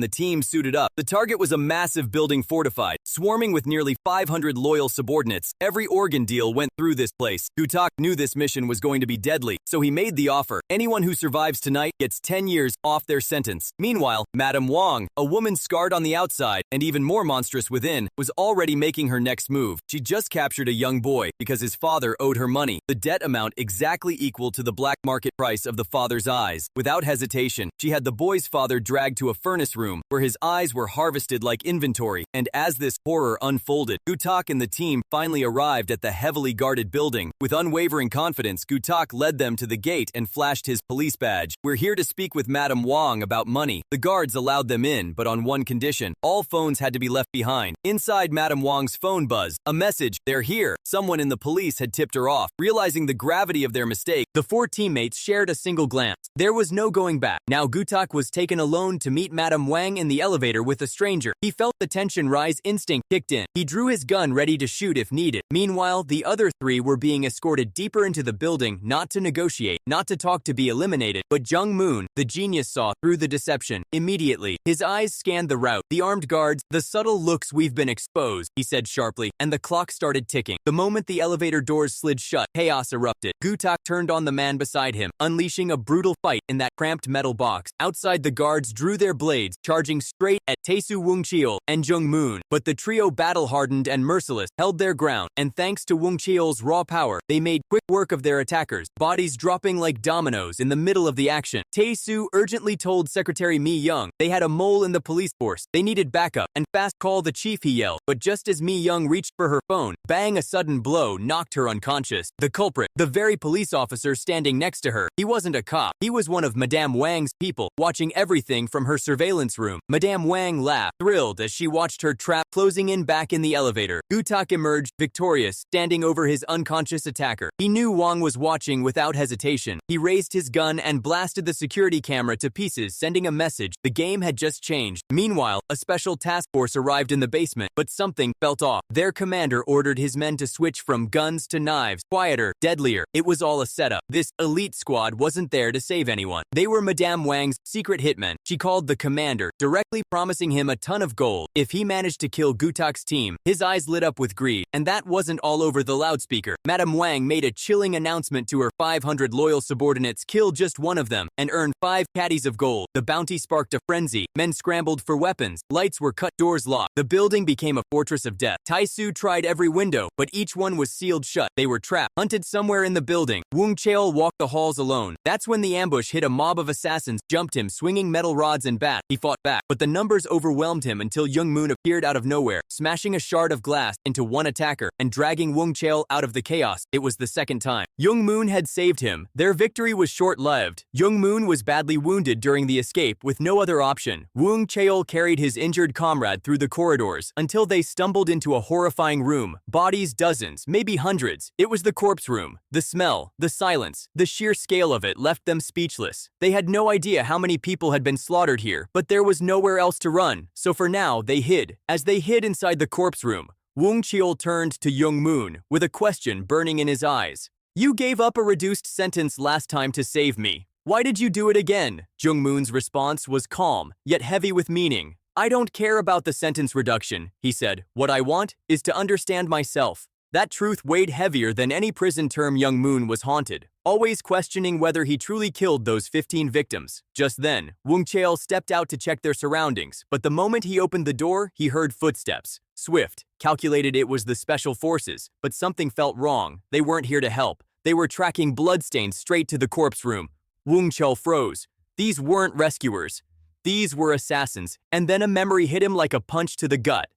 A: the team suited up. The target was a massive building fortified, swarming with nearly 500 loyal subordinates. Every organ deal went through this place. Gutak knew this mission was going to be deadly, so he made the offer. Anyone who survives tonight gets 10 years off their sentence. Meanwhile, Madame Wang, a woman scarred on the outside and even more monstrous within, was already making her next move. She just captured a young boy because his father owed her money, the debt amount exactly equal to the black market price of the father's eyes. Without hesitation, she had the boy's father dragged to a furnace room where his eyes were harvested like inventory, and as this horror unfolded, Gutak and the team finally arrived at the heavily guarded building. With unwavering confidence, Gutak led them to the gate and flashed his police badge. "We're here to speak with Madame Wang about money." The guards allowed them in, but on one condition. All phones had to be left behind. Inside Madame Wang's phone buzzed. A message, "They're here." Someone in the police had tipped her off. Realizing the gravity of their mistake, the four teammates shared a single glance. There was no going back. Now Gutak was taken alone to meet Madame Wang in the elevator with a stranger. He felt the tension rise, instinct kicked in. He drew his gun ready to shoot if needed. Meanwhile, the other three were being escorted deeper into the building, not to negotiate, not to talk to be eliminated, but Jung Moon, the genius, saw through the deception. Immediately, his eyes scanned the route, the armed guards, the subtle looks. "We've been exposed," he said sharply, and the clock started ticking. The moment the elevator doors slid shut, chaos erupted. Gutak turned on the man beside him, unleashing a brutal fight in that cramped metal box. Outside, the guards drew their blades, charging straight at Tae-soo Wung Cheol and Jung Moon. But the trio, battle-hardened and merciless, held their ground, and thanks to Wung Cheol's raw power, they made quick work of their attackers, bodies dropping like dominoes in the middle of the action. Tae-soo urgently told Secretary Mi Young they had a mole in the police force. They needed backup, and fast call the chief, he yelled. But just as Mi Young reached for her phone, bang, a sudden blow knocked her unconscious. The culprit, the very police officer standing next to her, he wasn't a cop. He was one of Madame Wang's people, watching everything from her surveillance room. Madame Wang laughed, thrilled as she watched her trap closing in back in the elevator. Gutak emerged, victorious, standing over his unconscious attacker. He knew Wang was watching without hesitation. He raised his gun and blasted the security camera to pieces, sending a message. The game had just changed. Meanwhile, a special task force arrived in the basement, but something felt off. Their commander ordered his men to switch from guns to knives, quieter, deadlier. It was all a setup. This elite squad wasn't there to save anyone. They were Madame Wang's secret hitmen. She called the commander, directly promising him a ton of gold if he managed to kill Gutak's team. His eyes lit up with greed, and that wasn't all over the loudspeaker. Madame Wang made a chilling announcement to her 500 loyal subordinates: kill just one of them and earn 5 caddies of gold. The bounty sparked a frenzy. Men scrambled for weapons. Lights were cut, doors locked. The building became a fortress of death. Tae-soo tried every window, but each one was sealed shut. They were trapped, hunted somewhere in the building. Wung Cheol walked the halls alone. That's when the ambush hit. A mob of assassins jumped him, swinging metal rods and bats. He fought back, but the numbers overwhelmed him until Jung Moon appeared out of nowhere, smashing a shard of glass into one attacker and dragging Wung Cheol out of the chaos. It was the second time Jung Moon had saved him. Their victory was short-lived. Jung Moon was badly wounded during the escape with no other option. Wung Cheol carried his injured comrade through the corridors until they stumbled into a horrifying room. Bodies, dozens, maybe hundreds. It was the corpse room. The smell, the silence, the sheer scale of it left them speechless. They had no idea how many people had been slaughtered here, but there was nowhere else to run. So for now, they hid. As they hid inside the corpse room, Wung Cheol turned to Jung Moon with a question burning in his eyes. "You gave up a reduced sentence last time to save me. Why did you do it again?" Jung Moon's response was calm, yet heavy with meaning. "I don't care about the sentence reduction," he said. "What I want is to understand myself." That truth weighed heavier than any prison term. Jung Moon was haunted, always questioning whether he truly killed those 15 victims. Just then, Wung Cheol stepped out to check their surroundings, but the moment he opened the door, he heard footsteps. Swift, calculated. It was the special forces, but something felt wrong. They weren't here to help. They were tracking bloodstains straight to the corpse room. Wung Cheol froze. These weren't rescuers. These were assassins. And then a memory hit him like a punch to the gut.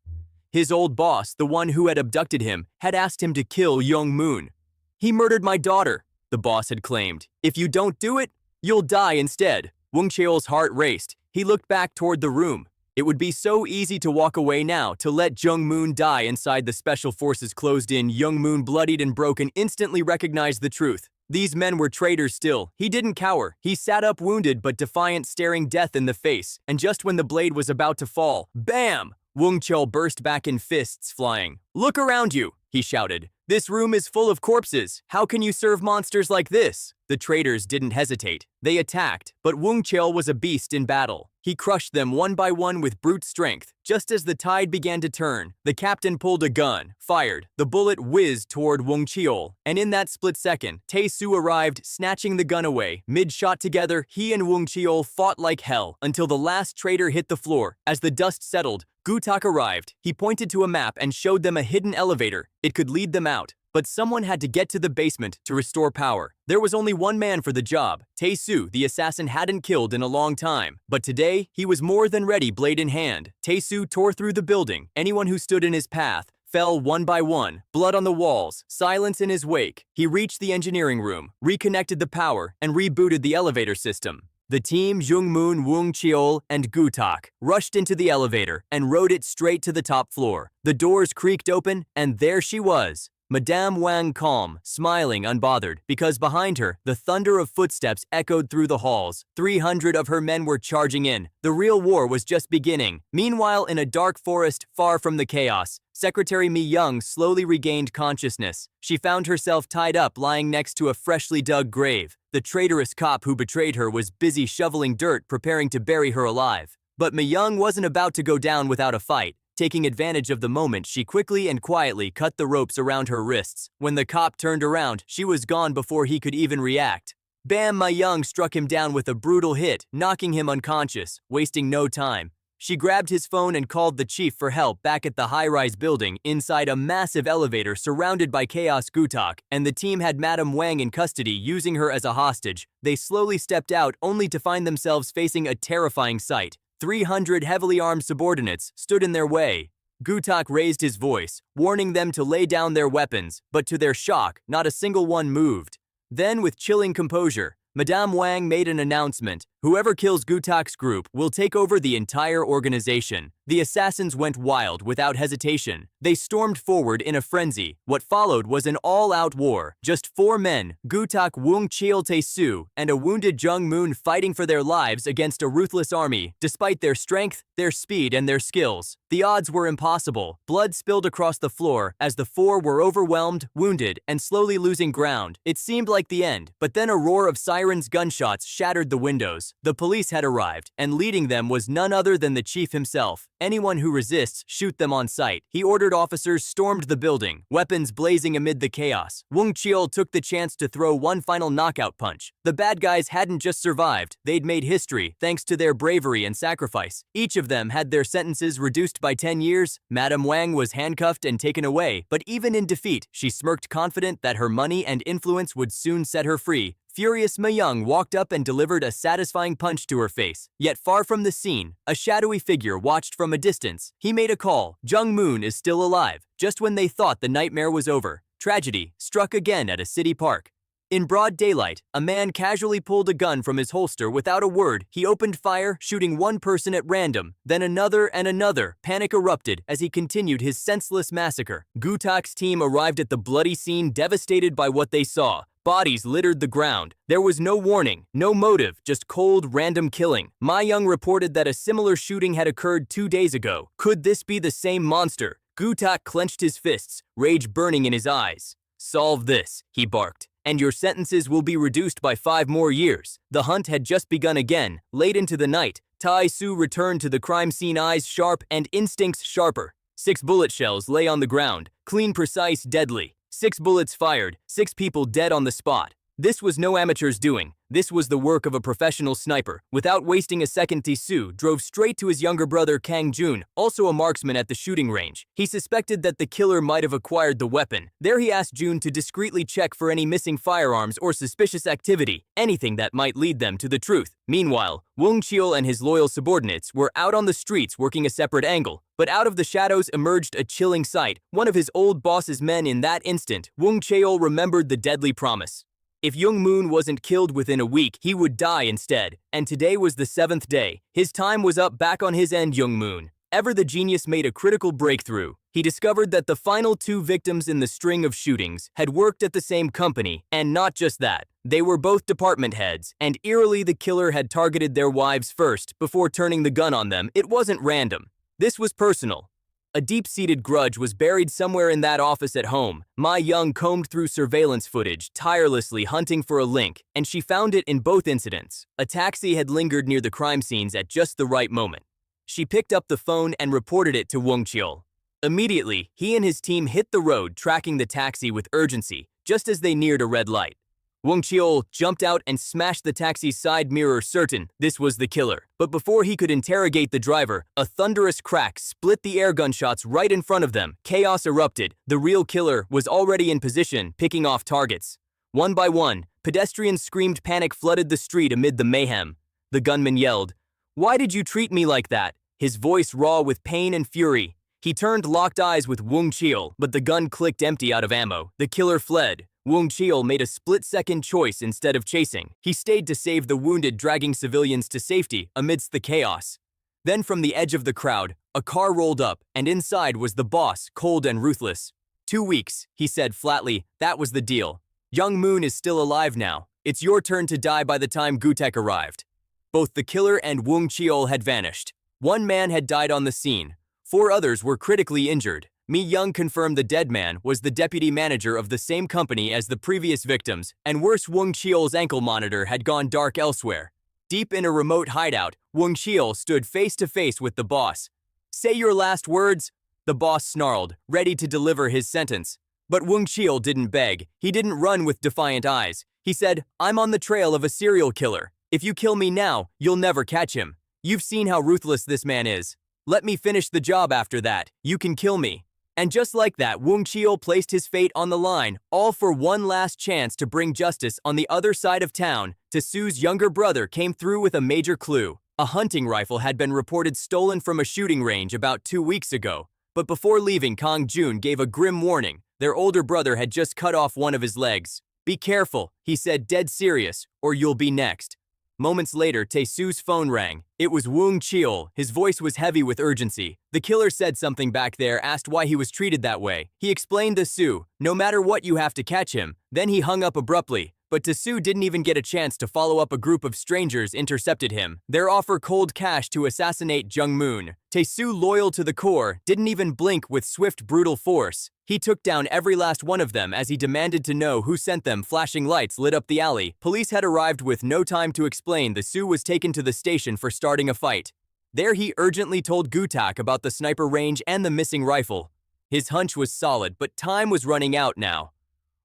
A: His old boss, the one who had abducted him, had asked him to kill Jung Moon. "He murdered my daughter," the boss had claimed. "If you don't do it, you'll die instead." Wung Cheol's heart raced. He looked back toward the room. It would be so easy to walk away now, to let Jung Moon die inside the special forces closed in. Jung Moon, bloodied and broken, instantly recognized the truth. These men were traitors still. He didn't cower. He sat up wounded but defiant, staring death in the face. And just when the blade was about to fall, bam! Wung Chul burst back in fists flying. "Look around you," he shouted. "This room is full of corpses. How can you serve monsters like this?" The traitors didn't hesitate. They attacked, but Wung Chul was a beast in battle. He crushed them one by one with brute strength. Just as the tide began to turn, the captain pulled a gun, fired. The bullet whizzed toward Wung Chul, and in that split second, Tae-soo arrived, snatching the gun away. Mid-shot together, he and Wung Chul fought like hell until the last traitor hit the floor. As the dust settled, Gutak arrived. He pointed to a map and showed them a hidden elevator. It could lead them out. But someone had to get to the basement to restore power. There was only one man for the job. Tae-soo, the assassin, hadn't killed in a long time. But today, he was more than ready, blade in hand. Tae-soo tore through the building. Anyone who stood in his path fell one by one, blood on the walls, silence in his wake. He reached the engineering room, reconnected the power, and rebooted the elevator system. The team, Jung Moon, Wung Chul, and Gutak, rushed into the elevator and rode it straight to the top floor. The doors creaked open, and there she was. Madame Wang, calm, smiling, unbothered, because behind her, the thunder of footsteps echoed through the halls. 300 of her men were charging in. The real war was just beginning. Meanwhile, in a dark forest far from the chaos, Secretary Mi Young slowly regained consciousness. She found herself tied up, lying next to a freshly dug grave. The traitorous cop who betrayed her was busy shoveling dirt, preparing to bury her alive. But Mi Young wasn't about to go down without a fight. Taking advantage of the moment, she quickly and quietly cut the ropes around her wrists. When the cop turned around, she was gone before he could even react. Bam! Mi Young struck him down with a brutal hit, knocking him unconscious, wasting no time. She grabbed his phone and called the chief for help back at the high-rise building inside a massive elevator surrounded by chaos. Gutak and the team had Madame Wang in custody, using her as a hostage. They slowly stepped out only to find themselves facing a terrifying sight. 300 heavily armed subordinates stood in their way. Gutak raised his voice, warning them to lay down their weapons, but to their shock, not a single one moved. Then, with chilling composure, Madame Wang made an announcement. Whoever kills Gutak's group will take over the entire organization. The assassins went wild without hesitation. They stormed forward in a frenzy. What followed was an all-out war. Just 4 men, Gutak, Wung Chul, Tae-soo, and a wounded Jung Moon, fighting for their lives against a ruthless army. Despite their strength, their speed, and their skills, the odds were impossible. Blood spilled across the floor as the 4 were overwhelmed, wounded, and slowly losing ground. It seemed like the end, but then a roar of sirens, gunshots shattered the windows. The police had arrived, and leading them was none other than the chief himself. Anyone who resists, shoot them on sight. He ordered officers stormed the building, weapons blazing amid the chaos. Wung Chul took the chance to throw one final knockout punch. The bad guys hadn't just survived, they'd made history thanks to their bravery and sacrifice. Each of them had their sentences reduced by 10 years. Madame Wang was handcuffed and taken away, but even in defeat, she smirked, confident that her money and influence would soon set her free. Furious Mi Young walked up and delivered a satisfying punch to her face. Yet far from the scene, a shadowy figure watched from a distance. He made a call. Jung Moon is still alive. Just when they thought the nightmare was over, tragedy struck again at a city park. In broad daylight, a man casually pulled a gun from his holster without a word. He opened fire, shooting one person at random. Then another and another. Panic erupted as he continued his senseless massacre. Gutak's team arrived at the bloody scene, devastated by what they saw. Bodies littered the ground. There was no warning, no motive, just cold, random killing. Mi Young reported that a similar shooting had occurred 2 days ago. Could this be the same monster? Gutak clenched his fists, rage burning in his eyes. "Solve this," he barked, "and your sentences will be reduced by 5 more years." The hunt had just begun again. Late into the night, Tae-soo returned to the crime scene, eyes sharp and instincts sharper. 6 bullet shells lay on the ground, clean, precise, deadly. 6 bullets fired, 6 people dead on the spot. This was no amateur's doing. This was the work of a professional sniper. Without wasting a second, Tae-soo drove straight to his younger brother Kang Jun, also a marksman at the shooting range. He suspected that the killer might have acquired the weapon. There he asked Jun to discreetly check for any missing firearms or suspicious activity, anything that might lead them to the truth. Meanwhile, Wung Chul and his loyal subordinates were out on the streets working a separate angle. But out of the shadows emerged a chilling sight. One of his old boss's men. In that instant, Wung Chul remembered the deadly promise. If Young Moon wasn't killed within a week, he would die instead. And today was the 7th day. His time was up. Back on his end, Young Moon. Ever the genius made a critical breakthrough. He discovered that the final 2 victims in the string of shootings had worked at the same company, and not just that. They were both department heads, and eerily the killer had targeted their wives first before turning the gun on them. It wasn't random. This was personal. A deep-seated grudge was buried somewhere in that office at home. Ma Young combed through surveillance footage, tirelessly hunting for a link, and she found it in both incidents. A taxi had lingered near the crime scenes at just the right moment. She picked up the phone and reported it to Wang Qiu. Immediately, he and his team hit the road, tracking the taxi with urgency, just as they neared a red light. Wang Qiu jumped out and smashed the taxi's side mirror, certain this was the killer. But before he could interrogate the driver, a thunderous crack split the air gunshots right in front of them. Chaos erupted. The real killer was already in position, picking off targets. One by one, pedestrians screamed. Panic flooded the street amid the mayhem. The gunman yelled, "Why did you treat me like that?" His voice raw with pain and fury. He turned, locked eyes with Wang Qiu, but the gun clicked empty out of ammo. The killer fled. Wang Qiu made a split-second choice instead of chasing. He stayed to save the wounded, dragging civilians to safety amidst the chaos. Then from the edge of the crowd, a car rolled up, and inside was the boss, cold and ruthless. 2 weeks, he said flatly. That was the deal. Young Moon is still alive now. It's your turn to die. By the time Gutek arrived, both the killer and Wang Qiu had vanished. 1 man had died on the scene. 4 others were critically injured. Mi Young confirmed the dead man was the deputy manager of the same company as the previous victims, and worse, Wang Qiu's ankle monitor had gone dark elsewhere. Deep in a remote hideout, Wang Qiu stood face to face with the boss. "Say your last words," the boss snarled, ready to deliver his sentence. But Wang Qiu didn't beg. He didn't run with defiant eyes. He said, "I'm on the trail of a serial killer. If you kill me now, you'll never catch him. You've seen how ruthless this man is. Let me finish the job. After that, you can kill me." And just like that, Wang Qiu placed his fate on the line, all for one last chance to bring justice. On the other side of town, Su's younger brother came through with a major clue. A hunting rifle had been reported stolen from a shooting range about 2 weeks ago. But before leaving, Kang Jun gave a grim warning. Their older brother had just cut off one of his legs. "Be careful," he said, dead serious, "or you'll be next." Moments later, Su's phone rang. It was Wang Qiu. His voice was heavy with urgency. The killer said something back there, asked why he was treated that way. He explained to Su, "No matter what, you have to catch him." Then he hung up abruptly. But Su didn't even get a chance to follow up. A group of strangers intercepted him. Their offer cold cash to assassinate Young Moon. Su, loyal to the core, didn't even blink. With swift, brutal force, he took down every last one of them as he demanded to know who sent them. Flashing lights lit up the alley. Police had arrived with no time to explain. Su was taken to the station for starting a fight. There he urgently told Gutak about the sniper range and the missing rifle. His hunch was solid, but time was running out now.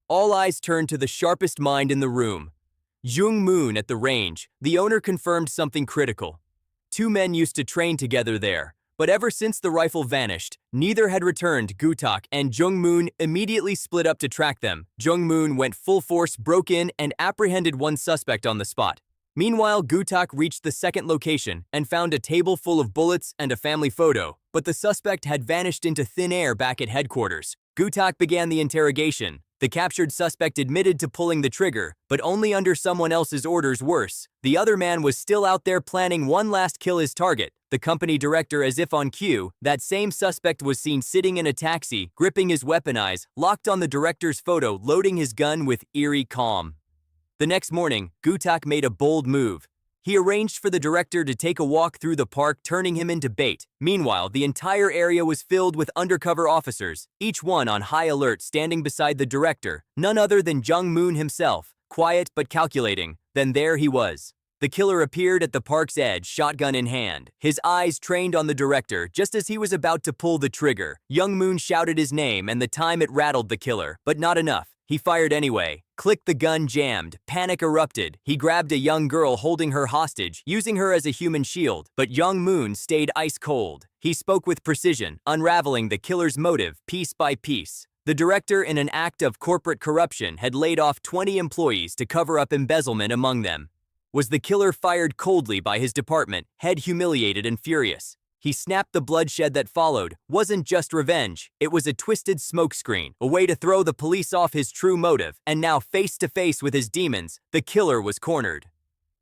A: All eyes turned to the sharpest mind in the room. Young Moon at the range. The owner confirmed something critical. 2 men used to train together there. But ever since the rifle vanished, neither had returned. Gutak and Jung Moon immediately split up to track them. Jung Moon went full force, broke in, and apprehended 1 suspect on the spot. Meanwhile, Gutak reached the second location and found a table full of bullets and a family photo. But the suspect had vanished into thin air back at headquarters. Gutak began the interrogation. The captured suspect admitted to pulling the trigger, but only under someone else's orders. Worse, the other man was still out there planning one last kill. His target, the company director. As if on cue, that same suspect was seen sitting in a taxi, gripping his weapon, eyes locked on the director's photo, loading his gun with eerie calm. The next morning, Gutak made a bold move. He arranged for the director to take a walk through the park, turning him into bait. Meanwhile, the entire area was filled with undercover officers, each one on high alert, standing beside the director, none other than Jung Moon himself, quiet but calculating. Then there he was. The killer appeared at the park's edge, shotgun in hand, his eyes trained on the director. Just as he was about to pull the trigger, Young Moon shouted his name, and the time it rattled the killer. But not enough. He fired anyway. Click, the gun jammed. Panic erupted. He grabbed a young girl, holding her hostage, using her as a human shield. But Young Moon stayed ice cold. He spoke with precision, unraveling the killer's motive piece by piece. The director, in an act of corporate corruption, had laid off 20 employees to cover up embezzlement among them. Was the killer fired coldly by his department, head humiliated and furious? he snapped the bloodshed that followed wasn't just revenge, it was a twisted smokescreen, a way to throw the police off his true motive, and now face to face with his demons, the killer was cornered.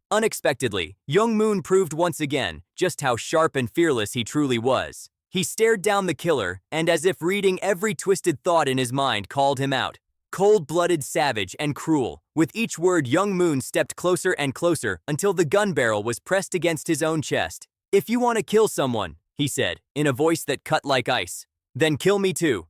A: Unexpectedly, Young Moon proved once again just how sharp and fearless he truly was. He stared down the killer, and as if reading every twisted thought in his mind, called him out. Cold-blooded, savage, and cruel. With each word, Young Moon stepped closer and closer until the gun barrel was pressed against his own chest. "If you want to kill someone," he said, in a voice that cut like ice, "then kill me too."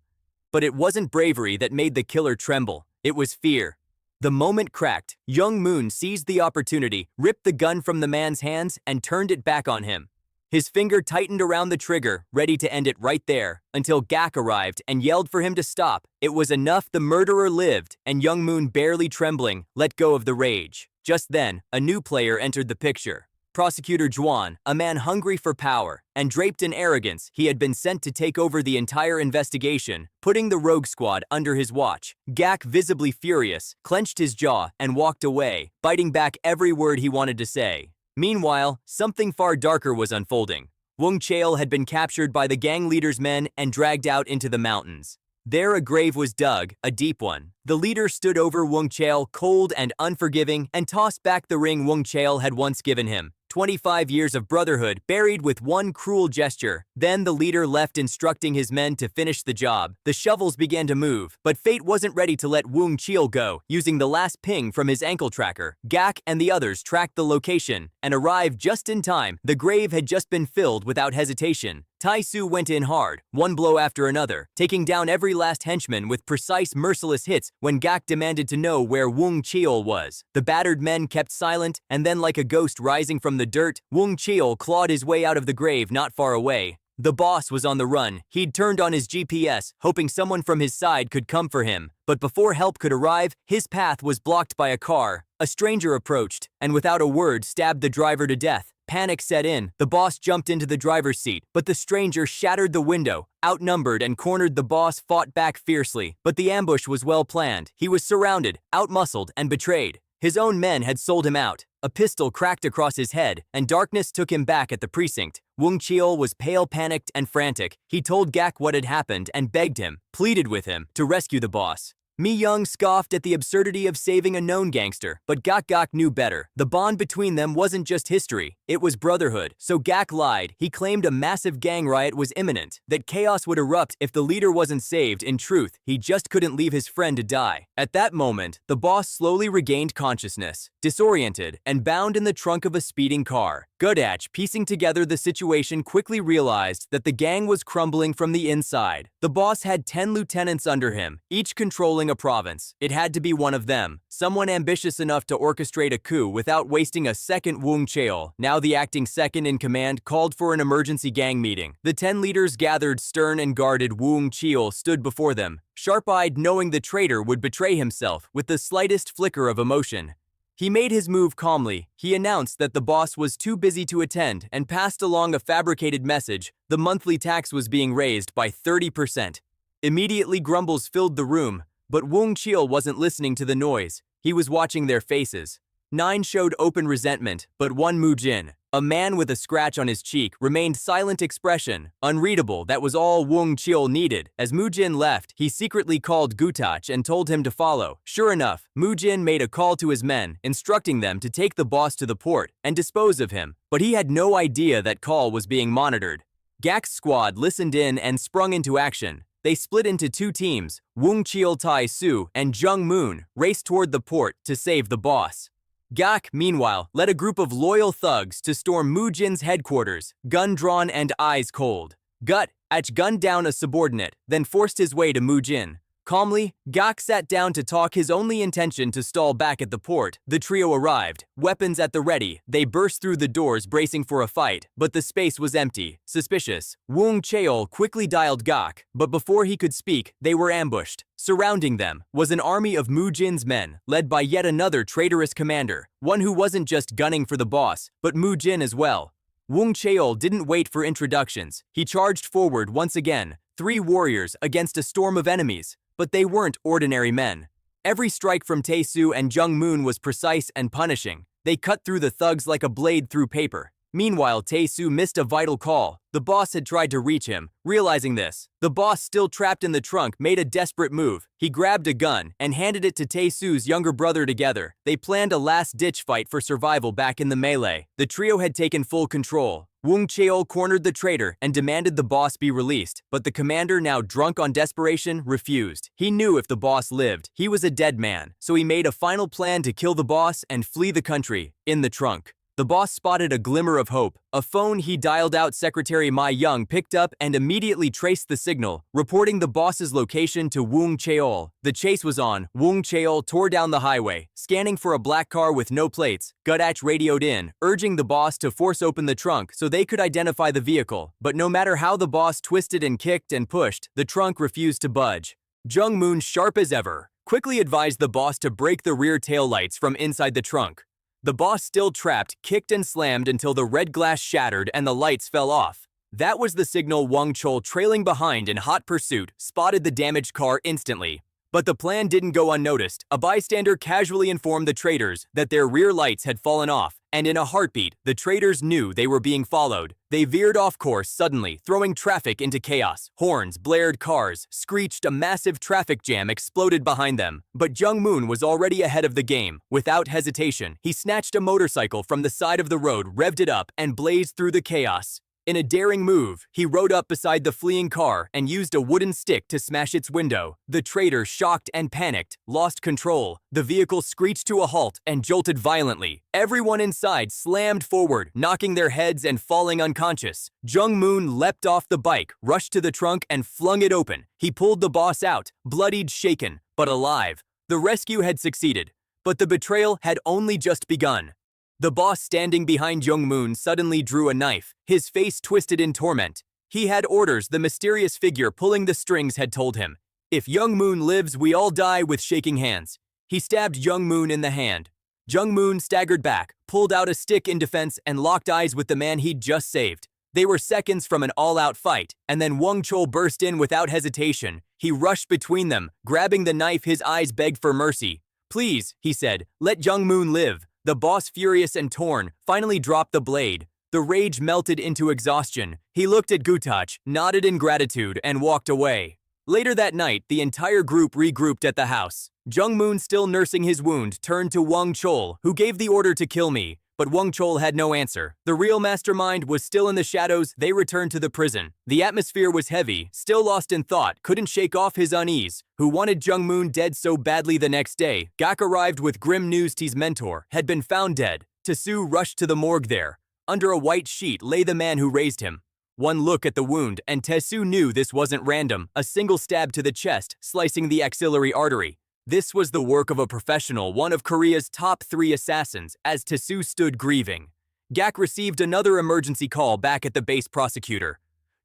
A: But it wasn't bravery that made the killer tremble, it was fear. The moment cracked, Young Moon seized the opportunity, ripped the gun from the man's hands, and turned it back on him. His finger tightened around the trigger, ready to end it right there, until Gak arrived and yelled for him to stop. It was enough. The murderer lived, and Young Moon, barely trembling, let go of the rage. Just then, a new player entered the picture. Prosecutor Juan, a man hungry for power, and draped in arrogance, he had been sent to take over the entire investigation, putting the rogue squad under his watch. Gak, visibly furious, clenched his jaw and walked away, biting back every word he wanted to say. Meanwhile, something far darker was unfolding. Wung Chael had been captured by the gang leader's men and dragged out into the mountains. There a grave was dug, a deep one. The leader stood over Wung Chael, cold and unforgiving, and tossed back the ring Wung Chael had once given him. 25 years of brotherhood buried with one cruel gesture. Then the leader left, instructing his men to finish the job. The shovels began to move, but fate wasn't ready to let Wung Chael go. Using the last ping from his ankle tracker, Gak and the others tracked the location and arrived just in time. The grave had just been filled without hesitation. Tai Su went in hard, one blow after another, taking down every last henchman with precise, merciless hits. When Gak demanded to know where Wung Chael was, the battered men kept silent, and then, like a ghost rising from the dirt, Wung Chael clawed his way out of the grave not far away. The boss was on the run. He'd turned on his GPS, hoping someone from his side could come for him. But before help could arrive, his path was blocked by a car. A stranger approached, and without a word stabbed the driver to death. Panic set in. The boss jumped into the driver's seat, but the stranger shattered the window. Outnumbered and cornered, the boss fought back fiercely, but the ambush was well planned. He was surrounded, outmuscled, and betrayed. His own men had sold him out. A pistol cracked across his head, and darkness took him back at the precinct. Wung Chael was pale, panicked, and frantic. He told Gak what had happened and begged him, pleaded with him, to rescue the boss. Mi Young scoffed at the absurdity of saving a known gangster, but Gak knew better. The bond between them wasn't just history, it was brotherhood. So Gak lied. He claimed a massive gang riot was imminent, that chaos would erupt if the leader wasn't saved. In truth, he just couldn't leave his friend to die. At that moment, the boss slowly regained consciousness, disoriented, and bound in the trunk of a speeding car. Godach, piecing together the situation, quickly realized that the gang was crumbling from the inside. The boss had 10 lieutenants under him, each controlling a province. It had to be one of them, someone ambitious enough to orchestrate a coup without wasting a second. Wung Chael, now the acting second in command, called for an emergency gang meeting. The 10 leaders gathered, stern and guarded. Wung Chael stood before them, sharp-eyed, knowing the traitor would betray himself with the slightest flicker of emotion. He made his move calmly. He announced that the boss was too busy to attend and passed along a fabricated message. The monthly tax was being raised by 30%. Immediately grumbles filled the room, but Wung Chael wasn't listening to the noise. He was watching their faces. 9 showed open resentment, but one, Mujin, a man with a scratch on his cheek, remained silent, expression unreadable. That was all Wung Chael needed. As Mujin left, he secretly called Gutach and told him to follow. Sure enough, Mujin made a call to his men, instructing them to take the boss to the port and dispose of him. But he had no idea that call was being monitored. Gak's squad listened in and sprung into action. They split into 2 teams. Wung Chael, Tai Su, and Jung Moon raced toward the port to save the boss. Gak, meanwhile, led a group of loyal thugs to storm Mujin's headquarters, gun drawn and eyes cold. Gutach gunned down a subordinate, then forced his way to Mujin. Calmly, Gak sat down to talk, his only intention to stall back at the port. The trio arrived, weapons at the ready. They burst through the doors, bracing for a fight, but the space was empty. Suspicious, Wung Chael quickly dialed Gak, but before he could speak, they were ambushed. Surrounding them was an army of Mujin's men, led by yet another traitorous commander, one who wasn't just gunning for the boss, but Mujin as well. Wung Chael didn't wait for introductions. He charged forward once again, 3 warriors against a storm of enemies. But they weren't ordinary men. Every strike from Tai Su and Jung Moon was precise and punishing. They cut through the thugs like a blade through paper. Meanwhile, Tae-soo missed a vital call. The boss had tried to reach him. Realizing this, the boss, still trapped in the trunk, made a desperate move. He grabbed a gun and handed it to Tae-soo's younger brother. Together, they planned a last-ditch fight for survival back in the melee. The trio had taken full control. Wong Cheol cornered the traitor and demanded the boss be released, but the commander, now drunk on desperation, refused. He knew if the boss lived, he was a dead man, so he made a final plan to kill the boss and flee the country in the trunk. The boss spotted a glimmer of hope. A phone he dialed out. Secretary Ma Young picked up and immediately traced the signal, reporting the boss's location to Wong Cheol. The chase was on. Wong Cheol tore down the highway, scanning for a black car with no plates. Gutach radioed in, urging the boss to force open the trunk so they could identify the vehicle. But no matter how the boss twisted and kicked and pushed, the trunk refused to budge. Jung Moon, sharp as ever, quickly advised the boss to break the rear taillights from inside the trunk. The boss, still trapped, kicked and slammed until the red glass shattered and the lights fell off. That was the signal. Wang Chol, trailing behind in hot pursuit, spotted the damaged car instantly. But the plan didn't go unnoticed. A bystander casually informed the traitors that their rear lights had fallen off, and in a heartbeat, the traitors knew they were being followed. They veered off course suddenly, throwing traffic into chaos. Horns blared, cars screeched, a massive traffic jam exploded behind them. But Jung Moon was already ahead of the game. Without hesitation, he snatched a motorcycle from the side of the road, revved it up, and blazed through the chaos. In a daring move, he rode up beside the fleeing car and used a wooden stick to smash its window. The traitor, shocked and panicked, lost control. The vehicle screeched to a halt and jolted violently. Everyone inside slammed forward, knocking their heads and falling unconscious. Jung Moon leapt off the bike, rushed to the trunk and flung it open. He pulled the boss out, bloodied, shaken, but alive. The rescue had succeeded, but the betrayal had only just begun. The boss, standing behind Jung Moon, suddenly drew a knife, his face twisted in torment. He had orders. The mysterious figure pulling the strings had told him, "If Jung Moon lives, we all die." With shaking hands, he stabbed Jung Moon in the hand. Jung Moon staggered back, pulled out a stick in defense, and locked eyes with the man he'd just saved. They were seconds from an all-out fight, and then Wang Chol burst in without hesitation. He rushed between them, grabbing the knife. His eyes begged for mercy. "Please," he said, "let Jung Moon live." The boss, furious and torn, finally dropped the blade. The rage melted into exhaustion. He looked at Gutach, nodded in gratitude, and walked away. Later that night, the entire group regrouped at the house. Jung Moon, still nursing his wound, turned to Wang Chol, who gave the order to kill me. But Wang Chol had no answer. The real mastermind was still in the shadows. They returned to the prison. The atmosphere was heavy. Still lost in thought, couldn't shake off his unease. Who wanted Jung Moon dead so badly? The next day, Gak arrived with grim news. T's mentor had been found dead. Tae-soo rushed to the morgue. There, under a white sheet, lay the man who raised him. One look at the wound, and Tae-soo knew this wasn't random. A single stab to the chest, slicing the axillary artery. This was the work of a professional, one of Korea's top 3 assassins. As Tae-soo stood grieving, Gak received another emergency call back at the base. Prosecutor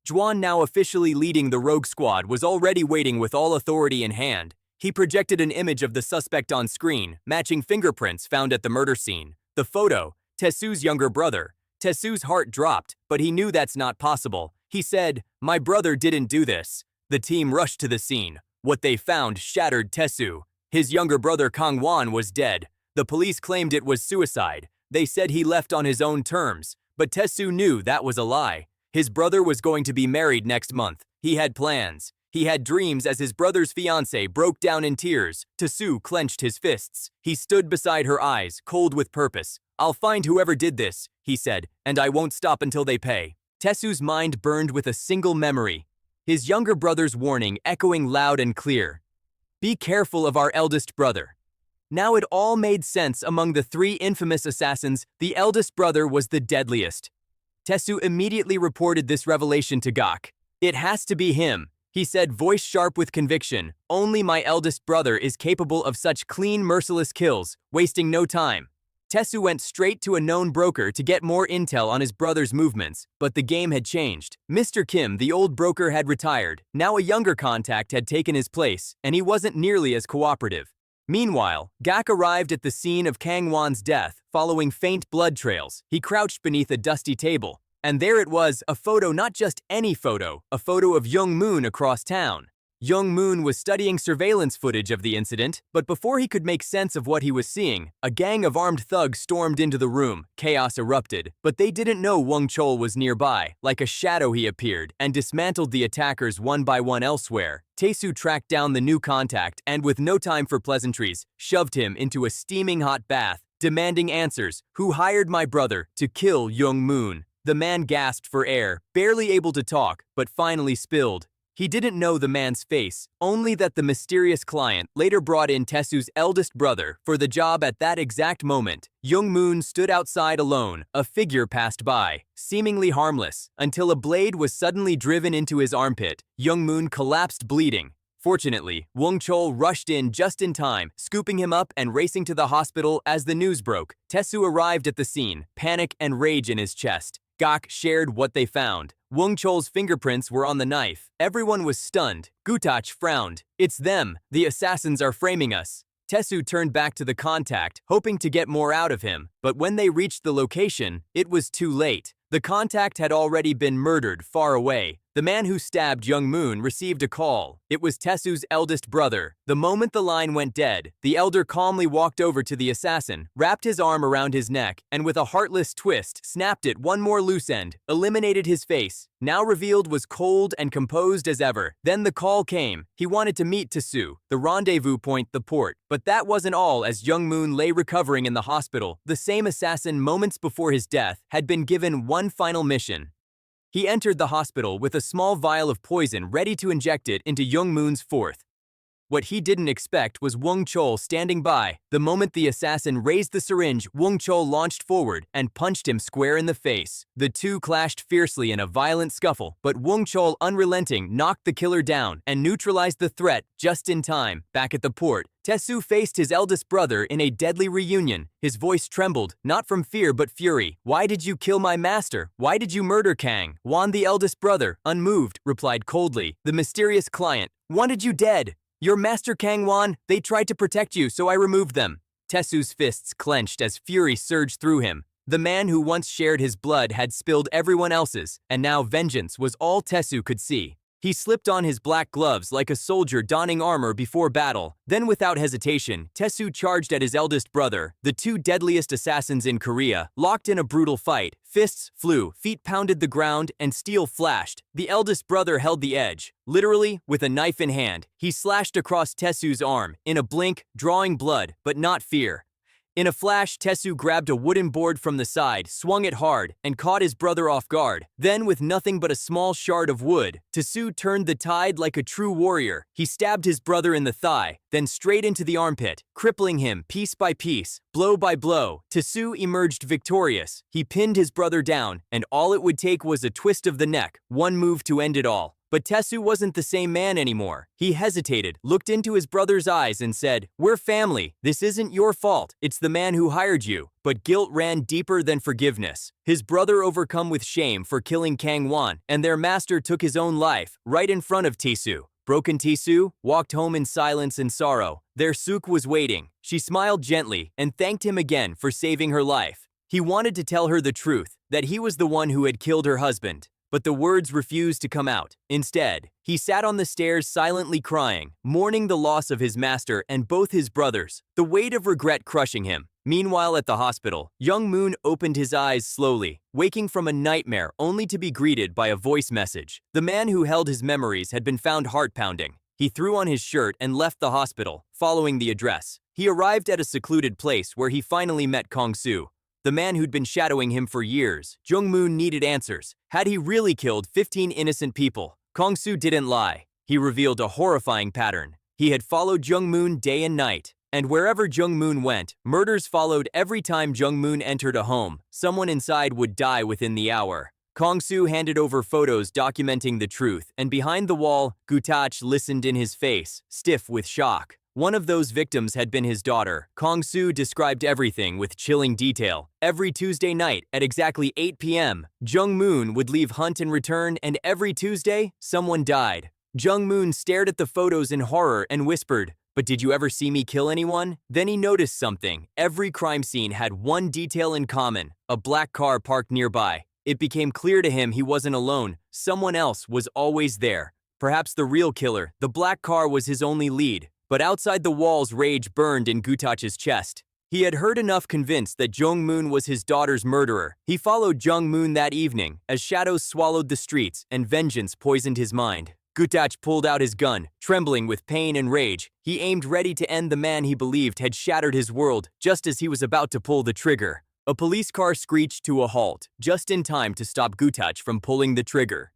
A: Juan, now officially leading the rogue squad, was already waiting with all authority in hand. He projected an image of the suspect on screen, matching fingerprints found at the murder scene. The photo, Tae-soo's younger brother. Tae-soo's heart dropped, but he knew that's not possible. He said, "My brother didn't do this." The team rushed to the scene. What they found shattered Tae-soo. His younger brother Kang Won was dead. The police claimed it was suicide. They said he left on his own terms, but Tae-soo knew that was a lie. His brother was going to be married next month. He had plans. He had dreams. As his brother's fiancée broke down in tears, Tae-soo clenched his fists. He stood beside her, eyes cold with purpose. "I'll find whoever did this," he said, "and I won't stop until they pay." Tae-soo's mind burned with a single memory. His younger brother's warning echoing loud and clear. "Be careful of our eldest brother." Now it all made sense. Among the 3 infamous assassins, the eldest brother was the deadliest. Tae-soo immediately reported this revelation to Gak. "It has to be him," he said, voice sharp with conviction. "Only my eldest brother is capable of such clean, merciless kills." Wasting no time, Tae-soo went straight to a known broker to get more intel on his brother's movements. But the game had changed. Mr. Kim, the old broker, had retired. Now a younger contact had taken his place, and he wasn't nearly as cooperative. Meanwhile, Gak arrived at the scene of Kang Won's death, following faint blood trails. He crouched beneath a dusty table, and there it was, a photo, not just any photo, a photo of Jung Moon across town. Young Moon was studying surveillance footage of the incident, but before he could make sense of what he was seeing, a gang of armed thugs stormed into the room. Chaos erupted, but they didn't know Wang Chol was nearby. Like a shadow he appeared, and dismantled the attackers one by one elsewhere. Tae-soo tracked down the new contact and, with no time for pleasantries, shoved him into a steaming hot bath, demanding answers. Who hired my brother to kill Young Moon? The man gasped for air, barely able to talk, but finally spilled. He didn't know the man's face, only that the mysterious client later brought in Tae-soo's eldest brother for the job. At that exact moment, Young Moon stood outside alone. A figure passed by, seemingly harmless, until a blade was suddenly driven into his armpit. Young Moon collapsed bleeding. Fortunately, Wang Chol rushed in just in time, scooping him up and racing to the hospital as the news broke. Tae-soo arrived at the scene, panic and rage in his chest. Gak shared what they found. Wang Chol's fingerprints were on the knife. Everyone was stunned. Gutach frowned. It's them. The assassins are framing us. Tae-soo turned back to the contact, hoping to get more out of him. But when they reached the location, it was too late. The contact had already been murdered far away. The man who stabbed Young Moon received a call. It was Tae-soo's eldest brother. The moment the line went dead, the elder calmly walked over to the assassin, wrapped his arm around his neck, and with a heartless twist, snapped it one more loose end, eliminated his face. Now revealed was cold and composed as ever. Then the call came. He wanted to meet Tae-soo, the rendezvous point, the port. But that wasn't all. As Young Moon lay recovering in the hospital, the same assassin moments before his death had been given one final mission. He entered the hospital with a small vial of poison ready to inject it into Young Moon's fourth. What he didn't expect was Wang Chol standing by. The moment the assassin raised the syringe, Wang Chol launched forward and punched him square in the face. The two clashed fiercely in a violent scuffle, but Wang Chol, unrelenting, knocked the killer down and neutralized the threat just in time. Back at the port, Tae-soo faced his eldest brother in a deadly reunion. His voice trembled, not from fear but fury. Why did you kill my master? Why did you murder Kang? Wan, the eldest brother, unmoved, replied coldly. The mysterious client wanted you dead. Your master Kang Wan, they tried to protect you, so I removed them. Tae-soo's fists clenched as fury surged through him. The man who once shared his blood had spilled everyone else's, and now vengeance was all Tae-soo could see. He slipped on his black gloves like a soldier donning armor before battle. Then without hesitation, Tae-soo charged at his eldest brother. The two deadliest assassins in Korea locked in a brutal fight. Fists flew, feet pounded the ground, and steel flashed. The eldest brother held the edge. Literally, with a knife in hand, he slashed across Tae-soo's arm, in a blink, drawing blood, but not fear. In a flash, Tae-soo grabbed a wooden board from the side, swung it hard, and caught his brother off guard. Then, with nothing but a small shard of wood, Tae-soo turned the tide like a true warrior. He stabbed his brother in the thigh, then straight into the armpit, crippling him piece by piece, blow by blow. Tae-soo emerged victorious. He pinned his brother down, and all it would take was a twist of the neck, one move to end it all. But Tae-soo wasn't the same man anymore. He hesitated, looked into his brother's eyes and said, "We're family. This isn't your fault. It's the man who hired you." But guilt ran deeper than forgiveness. His brother overcome with shame for killing Kang Wan, and their master took his own life, right in front of Tae-soo. Broken Tae-soo walked home in silence and sorrow. Their Suk was waiting. She smiled gently and thanked him again for saving her life. He wanted to tell her the truth, that he was the one who had killed her husband. But the words refused to come out. Instead, he sat on the stairs silently crying, mourning the loss of his master and both his brothers, the weight of regret crushing him. Meanwhile, at the hospital, Young Moon opened his eyes slowly, waking from a nightmare only to be greeted by a voice message. The man who held his memories had been found heart-pounding. He threw on his shirt and left the hospital, following the address. He arrived at a secluded place where he finally met Kong-soo, the man who'd been shadowing him for years. Jung Moon needed answers. Had he really killed 15 innocent people? Kong-soo didn't lie. He revealed a horrifying pattern. He had followed Jung Moon day and night, and wherever Jung Moon went, murders followed. Every time Jung Moon entered a home, someone inside would die within the hour. Kong-soo handed over photos documenting the truth, and behind the wall, Gutach listened in his face, stiff with shock. One of those victims had been his daughter. Kong-soo described everything with chilling detail. Every Tuesday night at exactly 8 p.m., Jung Moon would leave hunt and return, and every Tuesday, someone died. Jung Moon stared at the photos in horror and whispered, "But did you ever see me kill anyone?" Then he noticed something. Every crime scene had one detail in common: a black car parked nearby. It became clear to him he wasn't alone. Someone else was always there. perhaps the real killer. The black car was his only lead, but outside the walls rage burned in Gutach's chest. He had heard enough convinced that Jung-moon was his daughter's murderer. He followed Jung-moon that evening, as shadows swallowed the streets and vengeance poisoned his mind. Gutach pulled out his gun, trembling with pain and rage. He aimed ready to end the man he believed had shattered his world, just as he was about to pull the trigger. A police car screeched to a halt, just in time to stop Gutach from pulling the trigger.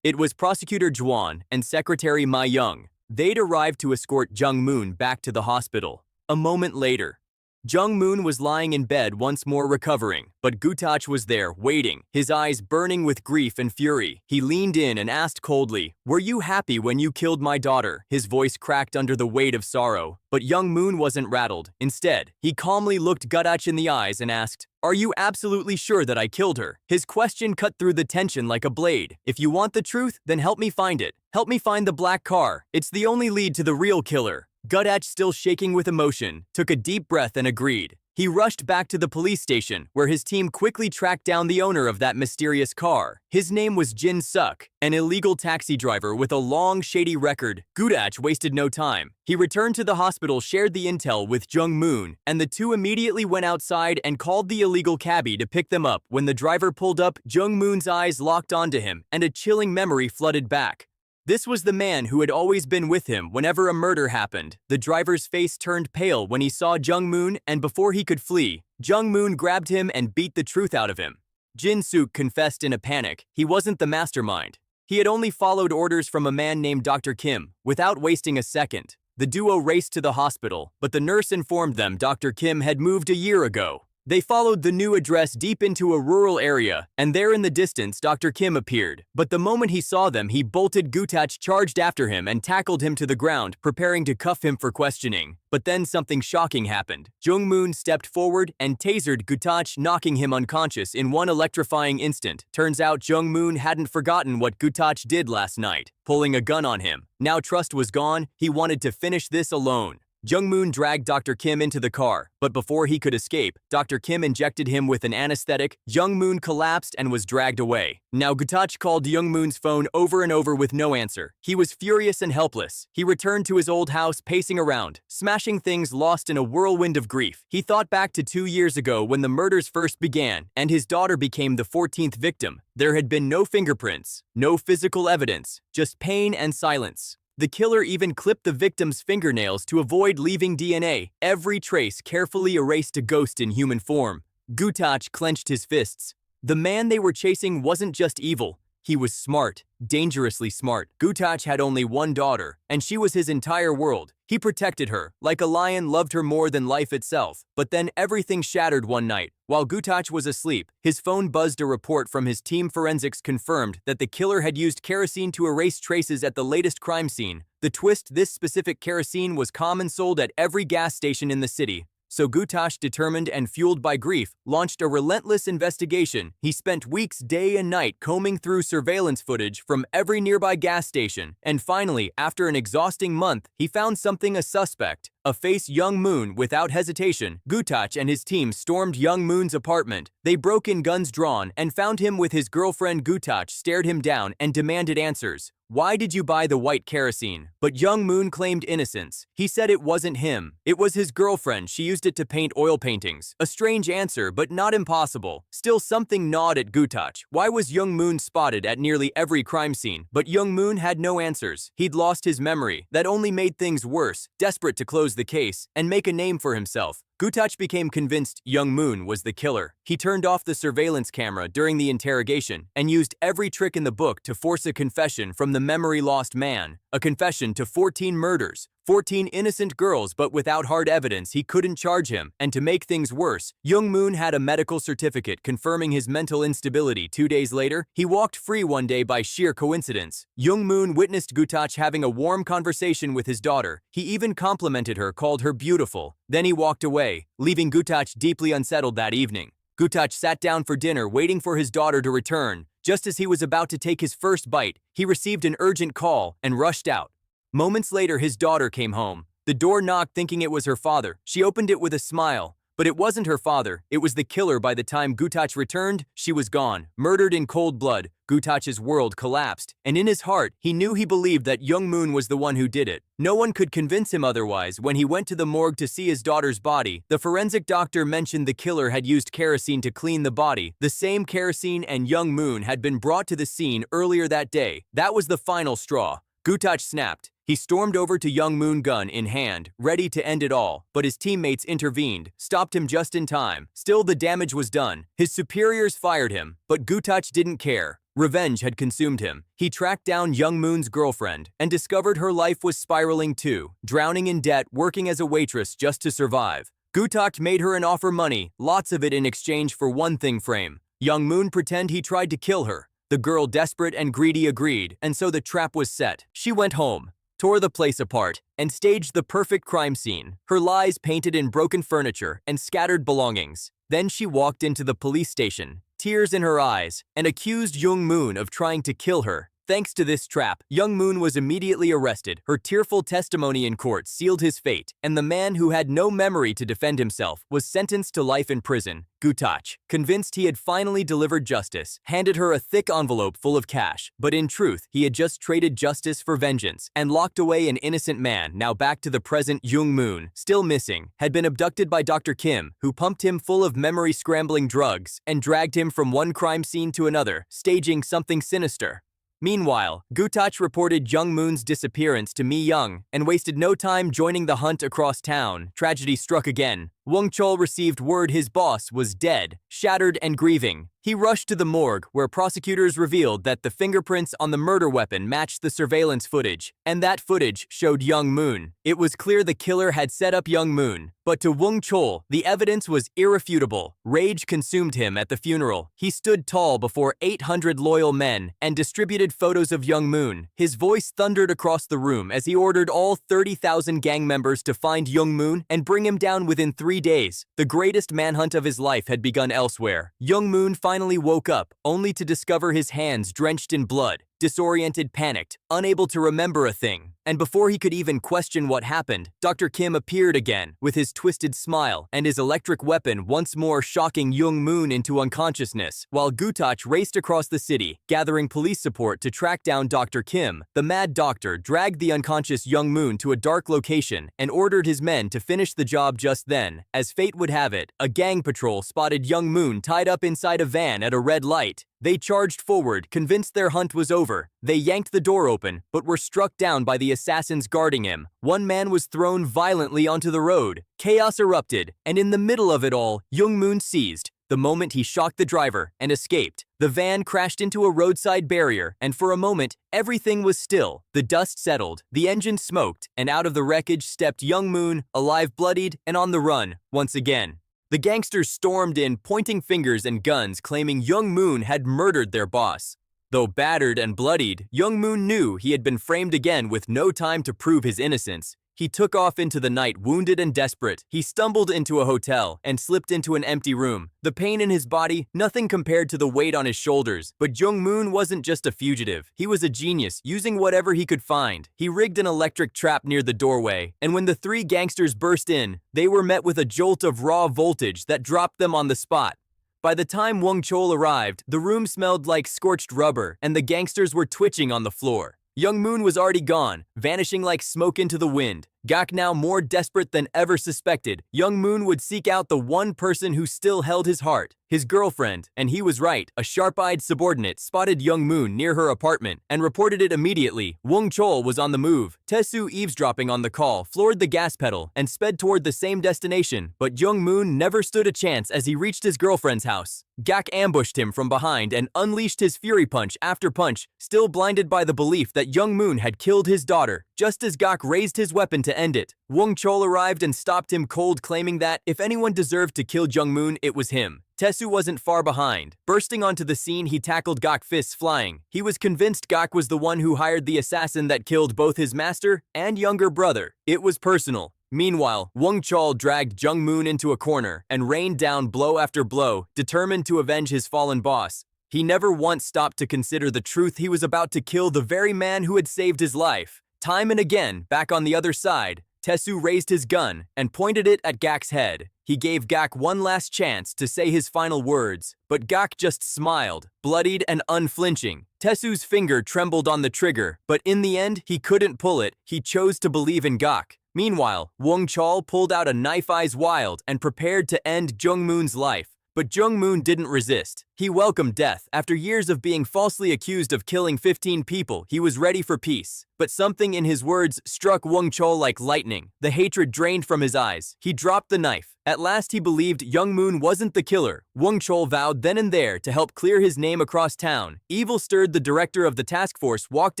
A: It was Prosecutor Juan and Secretary Ma Young. They'd arrived to escort Jung-moon back to the hospital. A moment later, Jung-moon was lying in bed once more recovering, but Gutach was there, waiting, his eyes burning with grief and fury. He leaned in and asked coldly, "Were you happy when you killed my daughter?" His voice cracked under the weight of sorrow, but Jung-moon wasn't rattled. Instead, he calmly looked Gutach in the eyes and asked, "Are you absolutely sure that I killed her?" His question cut through the tension like a blade. "If you want the truth, then help me find it. Help me find the black car. It's the only lead to the real killer." Gutach, still shaking with emotion, took a deep breath and agreed. He rushed back to the police station, where his team quickly tracked down the owner of that mysterious car. His name was Jin Suk, an illegal taxi driver with a long, shady record. Gutach wasted no time. He returned to the hospital, shared the intel with Jung-moon, and the two immediately went outside and called the illegal cabbie to pick them up. When the driver pulled up, Jung-moon's eyes locked onto him, and a chilling memory flooded back. This was the man who had always been with him whenever a murder happened. The driver's face turned pale when he saw Jung-moon, and before he could flee, Jung-moon grabbed him and beat the truth out of him. Jin Suk confessed in a panic. He wasn't the mastermind. He had only followed orders from a man named Dr. Kim. Without wasting a second, the duo raced to the hospital, but the nurse informed them Dr. Kim had moved a year ago. They followed the new address deep into a rural area, and there in the distance Dr. Kim appeared. But the moment he saw them, he bolted. Gutach charged after him and tackled him to the ground, preparing to cuff him for questioning. But then something shocking happened. Jung-moon stepped forward and tasered Gutach, knocking him unconscious in one electrifying instant. Turns out Jung-moon hadn't forgotten what Gutach did last night, pulling a gun on him. Now trust was gone. He wanted to finish this alone. Jung-moon dragged Dr. Kim into the car, but before he could escape, Dr. Kim injected him with an anesthetic. Jung-moon collapsed and was dragged away. Now Gutach called Jung-moon's phone over and over with no answer. He was furious and helpless. He returned to his old house, pacing around, smashing things, lost in a whirlwind of grief. He thought back to 2 years ago when the murders first began, and his daughter became the 14th victim. There had been no fingerprints, no physical evidence, just pain and silence. The killer even clipped the victim's fingernails to avoid leaving DNA, every trace carefully erased, a ghost in human form. Gutach clenched his fists. The man they were chasing wasn't just evil, he was smart, dangerously smart. Gutach had only one daughter, and she was his entire world. He protected her, like a lion, loved her more than life itself. But then everything shattered one night. While Gutach was asleep, his phone buzzed. A report from his team forensics confirmed that the killer had used kerosene to erase traces at the latest crime scene. The twist: this specific kerosene was common, sold at every gas station in the city. So Gutach, determined and fueled by grief, launched a relentless investigation. He spent weeks, day and night, combing through surveillance footage from every nearby gas station. And finally, after an exhausting month, he found something: a suspect. A face: Jung-moon. Without hesitation, Gutach and his team stormed Jung-moon's apartment. They broke in, guns drawn, and found him with his girlfriend. Gutach stared him down and demanded answers. "Why did you buy the white kerosene?" But Jung-moon claimed innocence. He said it wasn't him. It was his girlfriend. She used it to paint oil paintings. A strange answer, but not impossible. Still, something gnawed at Gutach. Why was Jung-moon spotted at nearly every crime scene? But Jung-moon had no answers. He'd lost his memory. That only made things worse. Desperate to close the case and make a name for himself, Gutach became convinced Jung-moon was the killer. He turned off the surveillance camera during the interrogation and used every trick in the book to force a confession from the memory-lost man. A confession to 14 murders, 14 innocent girls, but without hard evidence he couldn't charge him. And to make things worse, Jung-moon had a medical certificate confirming his mental instability. 2 days later, he walked free one day by sheer coincidence. Jung-moon witnessed Gutach having a warm conversation with his daughter. He even complimented her, called her beautiful. Then he walked away, leaving Gutach deeply unsettled that evening. Gutach sat down for dinner, waiting for his daughter to return. Just as he was about to take his first bite, he received an urgent call and rushed out. Moments later, his daughter came home. The door knocked, thinking it was her father. She opened it with a smile, But it wasn't her father, it was the killer. By the time Gutach returned, she was gone, murdered in cold blood. Gutach's world collapsed, and in his heart, he knew he believed that Young Moon was the one who did it. No one could convince him otherwise. When he went to the morgue to see his daughter's body, the forensic doctor mentioned the killer had used kerosene to clean the body. The same kerosene and Young Moon had been brought to the scene earlier that day. That was the final straw. Gutach snapped. He stormed over to Young Moon, gun in hand, ready to end it all, but his teammates intervened, stopped him just in time. Still, the damage was done. His superiors fired him, but Gutach didn't care. Revenge had consumed him. He tracked down Young Moon's girlfriend and discovered her life was spiraling too, drowning in debt, working as a waitress just to survive. Gutach made her an offer, money, lots of it, in exchange for one thing: frame. Young Moon pretend he tried to kill her. The girl, desperate and greedy, agreed, and so the trap was set. She went home, tore the place apart, and staged the perfect crime scene, her lies painted in broken furniture and scattered belongings. Then she walked into the police station, tears in her eyes, and accused Young Moon of trying to kill her. Thanks to this trap, Young Moon was immediately arrested. Her tearful testimony in court sealed his fate, and the man who had no memory to defend himself was sentenced to life in prison. Gutach, convinced he had finally delivered justice, handed her a thick envelope full of cash, but in truth, he had just traded justice for vengeance and locked away an innocent man. Now back to the present. Young Moon, still missing, had been abducted by Dr. Kim, who pumped him full of memory-scrambling drugs and dragged him from one crime scene to another, staging something sinister. Meanwhile, Gutach reported Young Moon's disappearance to Mi Young and wasted no time joining the hunt across town. Tragedy struck again. Wang Chol received word his boss was dead, shattered and grieving. He rushed to the morgue, where prosecutors revealed that the fingerprints on the murder weapon matched the surveillance footage, and that footage showed Young Moon. It was clear the killer had set up Young Moon, but to Wang Chol, the evidence was irrefutable. Rage consumed him at the funeral. He stood tall before 800 loyal men and distributed photos of Young Moon. His voice thundered across the room as he ordered all 30,000 gang members to find Young Moon and bring him down within 3 days. The greatest manhunt of his life had begun elsewhere. Young Moon finally woke up, only to discover his hands drenched in blood. Disoriented, panicked, unable to remember a thing. And before he could even question what happened, Dr. Kim appeared again, with his twisted smile and his electric weapon, once more shocking Young Moon into unconsciousness. While Gutach raced across the city, gathering police support to track down Dr. Kim, the mad doctor dragged the unconscious Young Moon to a dark location and ordered his men to finish the job just then. As fate would have it, a gang patrol spotted Young Moon tied up inside a van at a red light. They charged forward, convinced their hunt was over. They yanked the door open, but were struck down by the assassins guarding him. One man was thrown violently onto the road. Chaos erupted, and in the middle of it all, Young Moon seized. The moment he shocked the driver and escaped, the van crashed into a roadside barrier, and for a moment, everything was still. The dust settled, the engine smoked, and out of the wreckage stepped Young Moon, alive, bloodied, and on the run, once again. The gangsters stormed in, pointing fingers and guns, claiming Young Moon had murdered their boss. Though battered and bloodied, Young Moon knew he had been framed again. With no time to prove his innocence, he took off into the night, wounded and desperate. He stumbled into a hotel and slipped into an empty room. The pain in his body, nothing compared to the weight on his shoulders. But Young Moon wasn't just a fugitive. He was a genius, using whatever he could find. He rigged an electric trap near the doorway, and when the 3 gangsters burst in, they were met with a jolt of raw voltage that dropped them on the spot. By the time Wang Chol arrived, the room smelled like scorched rubber, and the gangsters were twitching on the floor. Young Moon was already gone, vanishing like smoke into the wind. Gak, now more desperate than ever, suspected Young Moon would seek out the one person who still held his heart, his girlfriend, and he was right. A sharp-eyed subordinate spotted Young Moon near her apartment and reported it immediately. Wang Chol was on the move. Tesu, eavesdropping on the call, floored the gas pedal and sped toward the same destination, but Young Moon never stood a chance. As he reached his girlfriend's house, Gak ambushed him from behind and unleashed his fury punch after punch, still blinded by the belief that Young Moon had killed his daughter. Just as Gak raised his weapon to end it, Wang Chol arrived and stopped him cold, claiming that if anyone deserved to kill Young Moon, it was him. Tesu wasn't far behind. Bursting onto the scene, he tackled Gak, fists flying. He was convinced Gak was the one who hired the assassin that killed both his master and younger brother. It was personal. Meanwhile, Wang Chol dragged Young Moon into a corner and rained down blow after blow, determined to avenge his fallen boss. He never once stopped to consider the truth. He was about to kill the very man who had saved his life. Time and again, back on the other side, Tesu raised his gun and pointed it at Gak's head. He gave Gak one last chance to say his final words, but Gak just smiled, bloodied and unflinching. Tesu's finger trembled on the trigger, but in the end, he couldn't pull it. He chose to believe in Gak. Meanwhile, Wang Chol pulled out a knife eyes wild and prepared to end Jungmoon's life. But Jungmoon didn't resist. He welcomed death. After years of being falsely accused of killing 15 people, he was ready for peace. But something in his words struck Wang Chol like lightning. The hatred drained from his eyes. He dropped the knife. At last he believed Jungmoon wasn't the killer. Wang Chol vowed then and there to help clear his name across town. Evil stirred. The director of the task force walked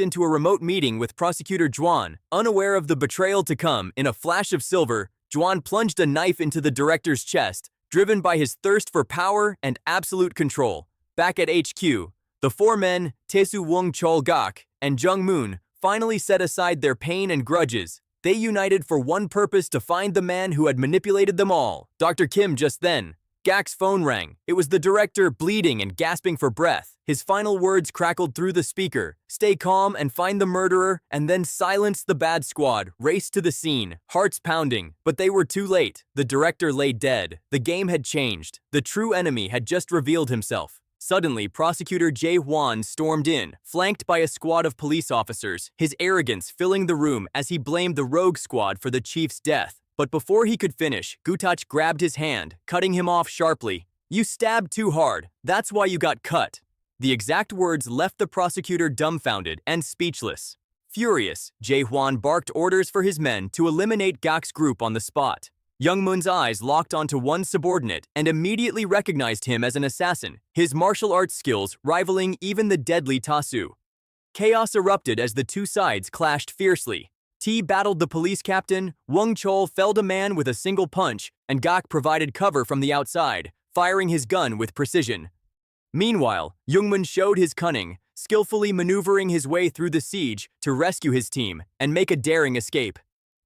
A: into a remote meeting with prosecutor Juan. Unaware of the betrayal to come, in a flash of silver, Juan plunged a knife into the director's chest. Driven by his thirst for power and absolute control. Back at HQ, the four men, Taesu, Wang Chol, Gak, and Jungmoon, finally set aside their pain and grudges. They united for one purpose: to find the man who had manipulated them all. Dr. Kim just then. Gak's phone rang. It was the director, bleeding and gasping for breath. His final words crackled through the speaker. Stay calm and find the murderer, and then silence the bad squad. Race to the scene, hearts pounding. But they were too late. The director lay dead. The game had changed. The true enemy had just revealed himself. Suddenly, Prosecutor Jae Hwan stormed in, flanked by a squad of police officers, his arrogance filling the room as he blamed the rogue squad for the chief's death. But before he could finish, Gutach grabbed his hand, cutting him off sharply. "You stabbed too hard. That's why you got cut." The exact words left the prosecutor dumbfounded and speechless. Furious, Jae Hwan barked orders for his men to eliminate Gak's group on the spot. Jungmoon's eyes locked onto one subordinate and immediately recognized him as an assassin, his martial arts skills rivaling even the deadly Tasu. Chaos erupted as the two sides clashed fiercely. T battled the police captain, Wang Chol felled a man with a single punch, and Gak provided cover from the outside, firing his gun with precision. Meanwhile, Jungmoon showed his cunning, skillfully maneuvering his way through the siege to rescue his team and make a daring escape.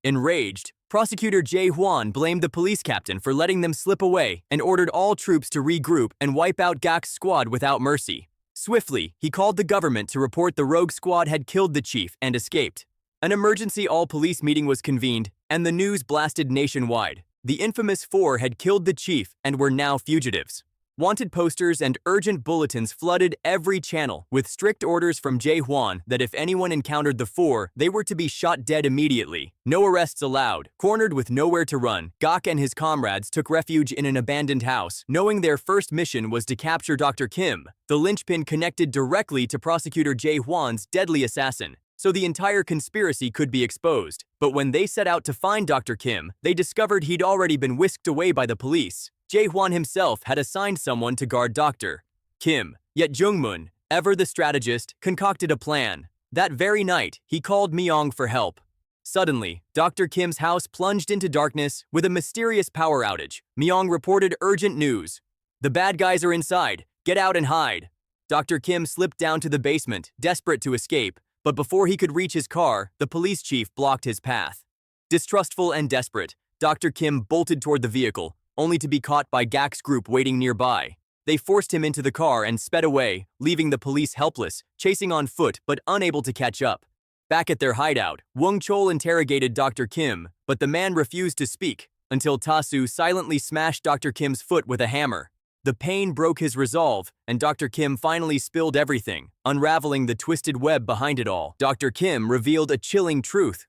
A: Enraged, Prosecutor Jae Hwan blamed the police captain for letting them slip away and ordered all troops to regroup and wipe out Gak's squad without mercy. Swiftly, he called the government to report the rogue squad had killed the chief and escaped. An emergency all-police meeting was convened, and the news blasted nationwide. The infamous four had killed the chief and were now fugitives. Wanted posters and urgent bulletins flooded every channel, with strict orders from Jae Hwan that if anyone encountered the four, they were to be shot dead immediately. No arrests allowed. Cornered with nowhere to run, Gak and his comrades took refuge in an abandoned house, knowing their first mission was to capture Dr. Kim, the linchpin connected directly to Prosecutor Jae Hwan's deadly assassin. So the entire conspiracy could be exposed. But when they set out to find Dr. Kim, they discovered he'd already been whisked away by the police. Jae Hwan himself had assigned someone to guard Dr. Kim. Yet Jungmoon, ever the strategist, concocted a plan. That very night, he called Myung for help. Suddenly, Dr. Kim's house plunged into darkness with a mysterious power outage. Myung reported urgent news. "The bad guys are inside. Get out and hide." Dr. Kim slipped down to the basement, desperate to escape. But before he could reach his car, the police chief blocked his path. Distrustful and desperate, Dr. Kim bolted toward the vehicle, only to be caught by Gak's group waiting nearby. They forced him into the car and sped away, leaving the police helpless, chasing on foot but unable to catch up. Back at their hideout, Wang Chol interrogated Dr. Kim, but the man refused to speak, until Tasu silently smashed Dr. Kim's foot with a hammer. The pain broke his resolve, and Dr. Kim finally spilled everything, unraveling the twisted web behind it all. Dr. Kim revealed a chilling truth.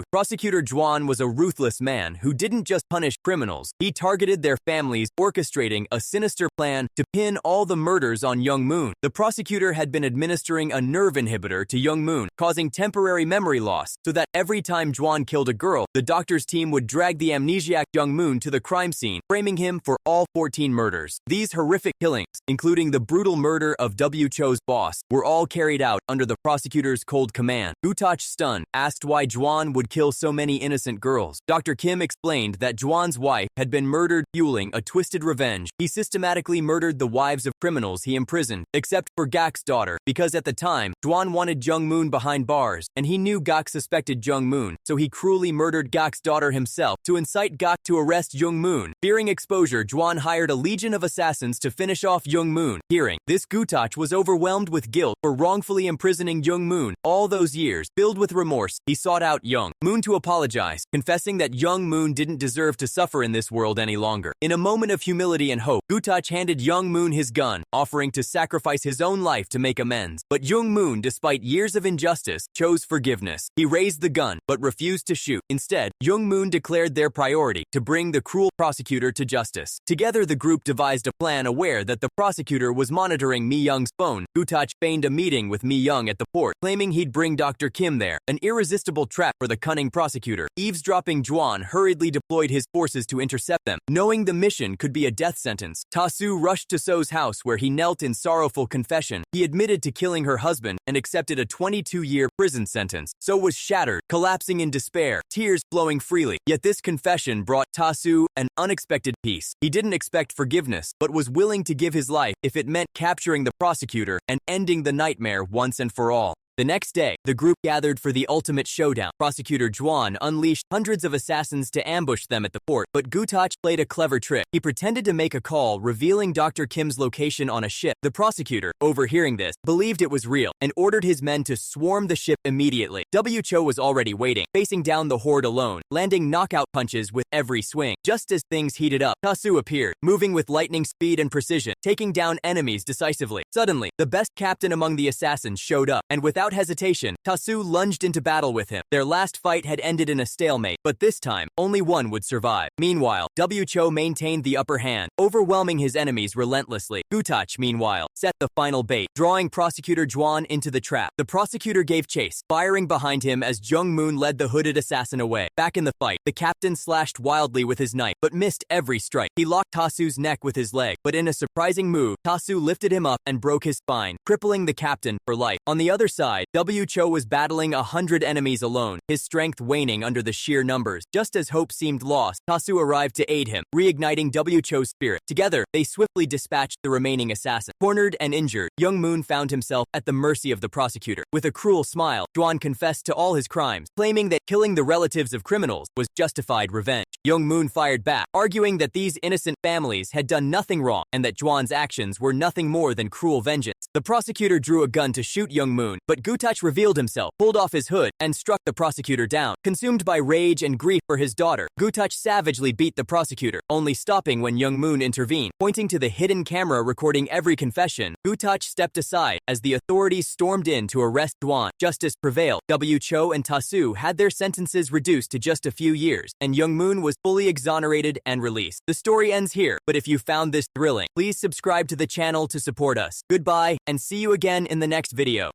A: Prosecutor Juan was a ruthless man who didn't just punish criminals. He targeted their families, orchestrating a sinister plan to pin all the murders on Jungmoon. The prosecutor had been administering a nerve inhibitor to Jungmoon, causing temporary memory loss, so that every time Juan killed a girl, the doctor's team would drag the amnesiac Jungmoon to the crime scene, framing him for all 14 murders. These horrific killings, including the brutal murder of W. Cho's boss, were all carried out under the prosecutor's cold command. Gutach, stunned, asked why Juan would kill so many innocent girls. Dr. Kim explained that Juan's wife had been murdered, fueling a twisted revenge. He systematically murdered the wives of criminals he imprisoned, except for Gak's daughter, because at the time, Juan wanted Jungmoon behind bars, and he knew Gak suspected Jungmoon, so he cruelly murdered Gak's daughter himself to incite Gak to arrest Jungmoon. Fearing exposure, Juan hired a legion of assassins assassins to finish off Young Moon. Hearing this, Gutach was overwhelmed with guilt for wrongfully imprisoning Young Moon all those years. Filled with remorse, he sought out Young Moon to apologize, confessing that Young Moon didn't deserve to suffer in this world any longer. In a moment of humility and hope, Gutach handed Young Moon his gun, offering to sacrifice his own life to make amends. But Young Moon, despite years of injustice, chose forgiveness. He raised the gun, but refused to shoot. Instead, Young Moon declared their priority to bring the cruel prosecutor to justice. Together, the group devised a plan, aware that the prosecutor was monitoring Mi Young's phone. Gutach feigned a meeting with Mi Young at the port, claiming he'd bring Dr. Kim there, an irresistible trap for the cunning prosecutor. Eavesdropping Juan hurriedly deployed his forces to intercept them. Knowing the mission could be a death sentence, Tasu rushed to So's house, where he knelt in sorrowful confession. He admitted to killing her husband and accepted a 22-year prison sentence. So was shattered, collapsing in despair, tears flowing freely. Yet this confession brought Tasu an unexpected peace. He didn't expect forgiveness, but was willing to give his life if it meant capturing the prosecutor and ending the nightmare once and for all. The next day, the group gathered for the ultimate showdown. Prosecutor Juan unleashed hundreds of assassins to ambush them at the port, but Gutach played a clever trick. He pretended to make a call revealing Dr. Kim's location on a ship. The prosecutor, overhearing this, believed it was real and ordered his men to swarm the ship immediately. Cho was already waiting, facing down the horde alone, landing knockout punches with every swing. Just as things heated up, Tasu appeared, moving with lightning speed and precision, taking down enemies decisively. Suddenly, the best captain among the assassins showed up, and without hesitation, Tasu lunged into battle with him. Their last fight had ended in a stalemate, but this time, only one would survive. Meanwhile, Cho maintained the upper hand, overwhelming his enemies relentlessly. Gutach, meanwhile, set the final bait, drawing Prosecutor Juan into the trap. The prosecutor gave chase, firing behind him as Young Moon led the hooded assassin away. Back in the fight, the captain slashed wildly with his knife, but missed every strike. He locked Tasu's neck with his leg, but in a surprising move, Tasu lifted him up and broke his spine, crippling the captain for life. On the other side, Cho was battling 100 enemies alone, his strength waning under the sheer numbers. Just as hope seemed lost, Tasu arrived to aid him, reigniting Cho's spirit. Together, they swiftly dispatched the remaining assassin. Cornered and injured, Young Moon found himself at the mercy of the prosecutor. With a cruel smile, Juan confessed to all his crimes, claiming that killing the relatives of criminals was justified revenge. Young Moon fired back, arguing that these innocent families had done nothing wrong and that Juan's actions were nothing more than cruel vengeance. The prosecutor drew a gun to shoot Young Moon, but Gutach revealed himself, pulled off his hood, and struck the prosecutor down. Consumed by rage and grief for his daughter, Gutach savagely beat the prosecutor, only stopping when Young Moon intervened. Pointing to the hidden camera recording every confession, Gutach stepped aside as the authorities stormed in to arrest Juan. Justice prevailed. Cho and Tasu had their sentences reduced to just a few years, and Young Moon was fully exonerated and released. The story ends here, but if you found this thrilling, please subscribe to the channel to support us. Goodbye, and see you again in the next video.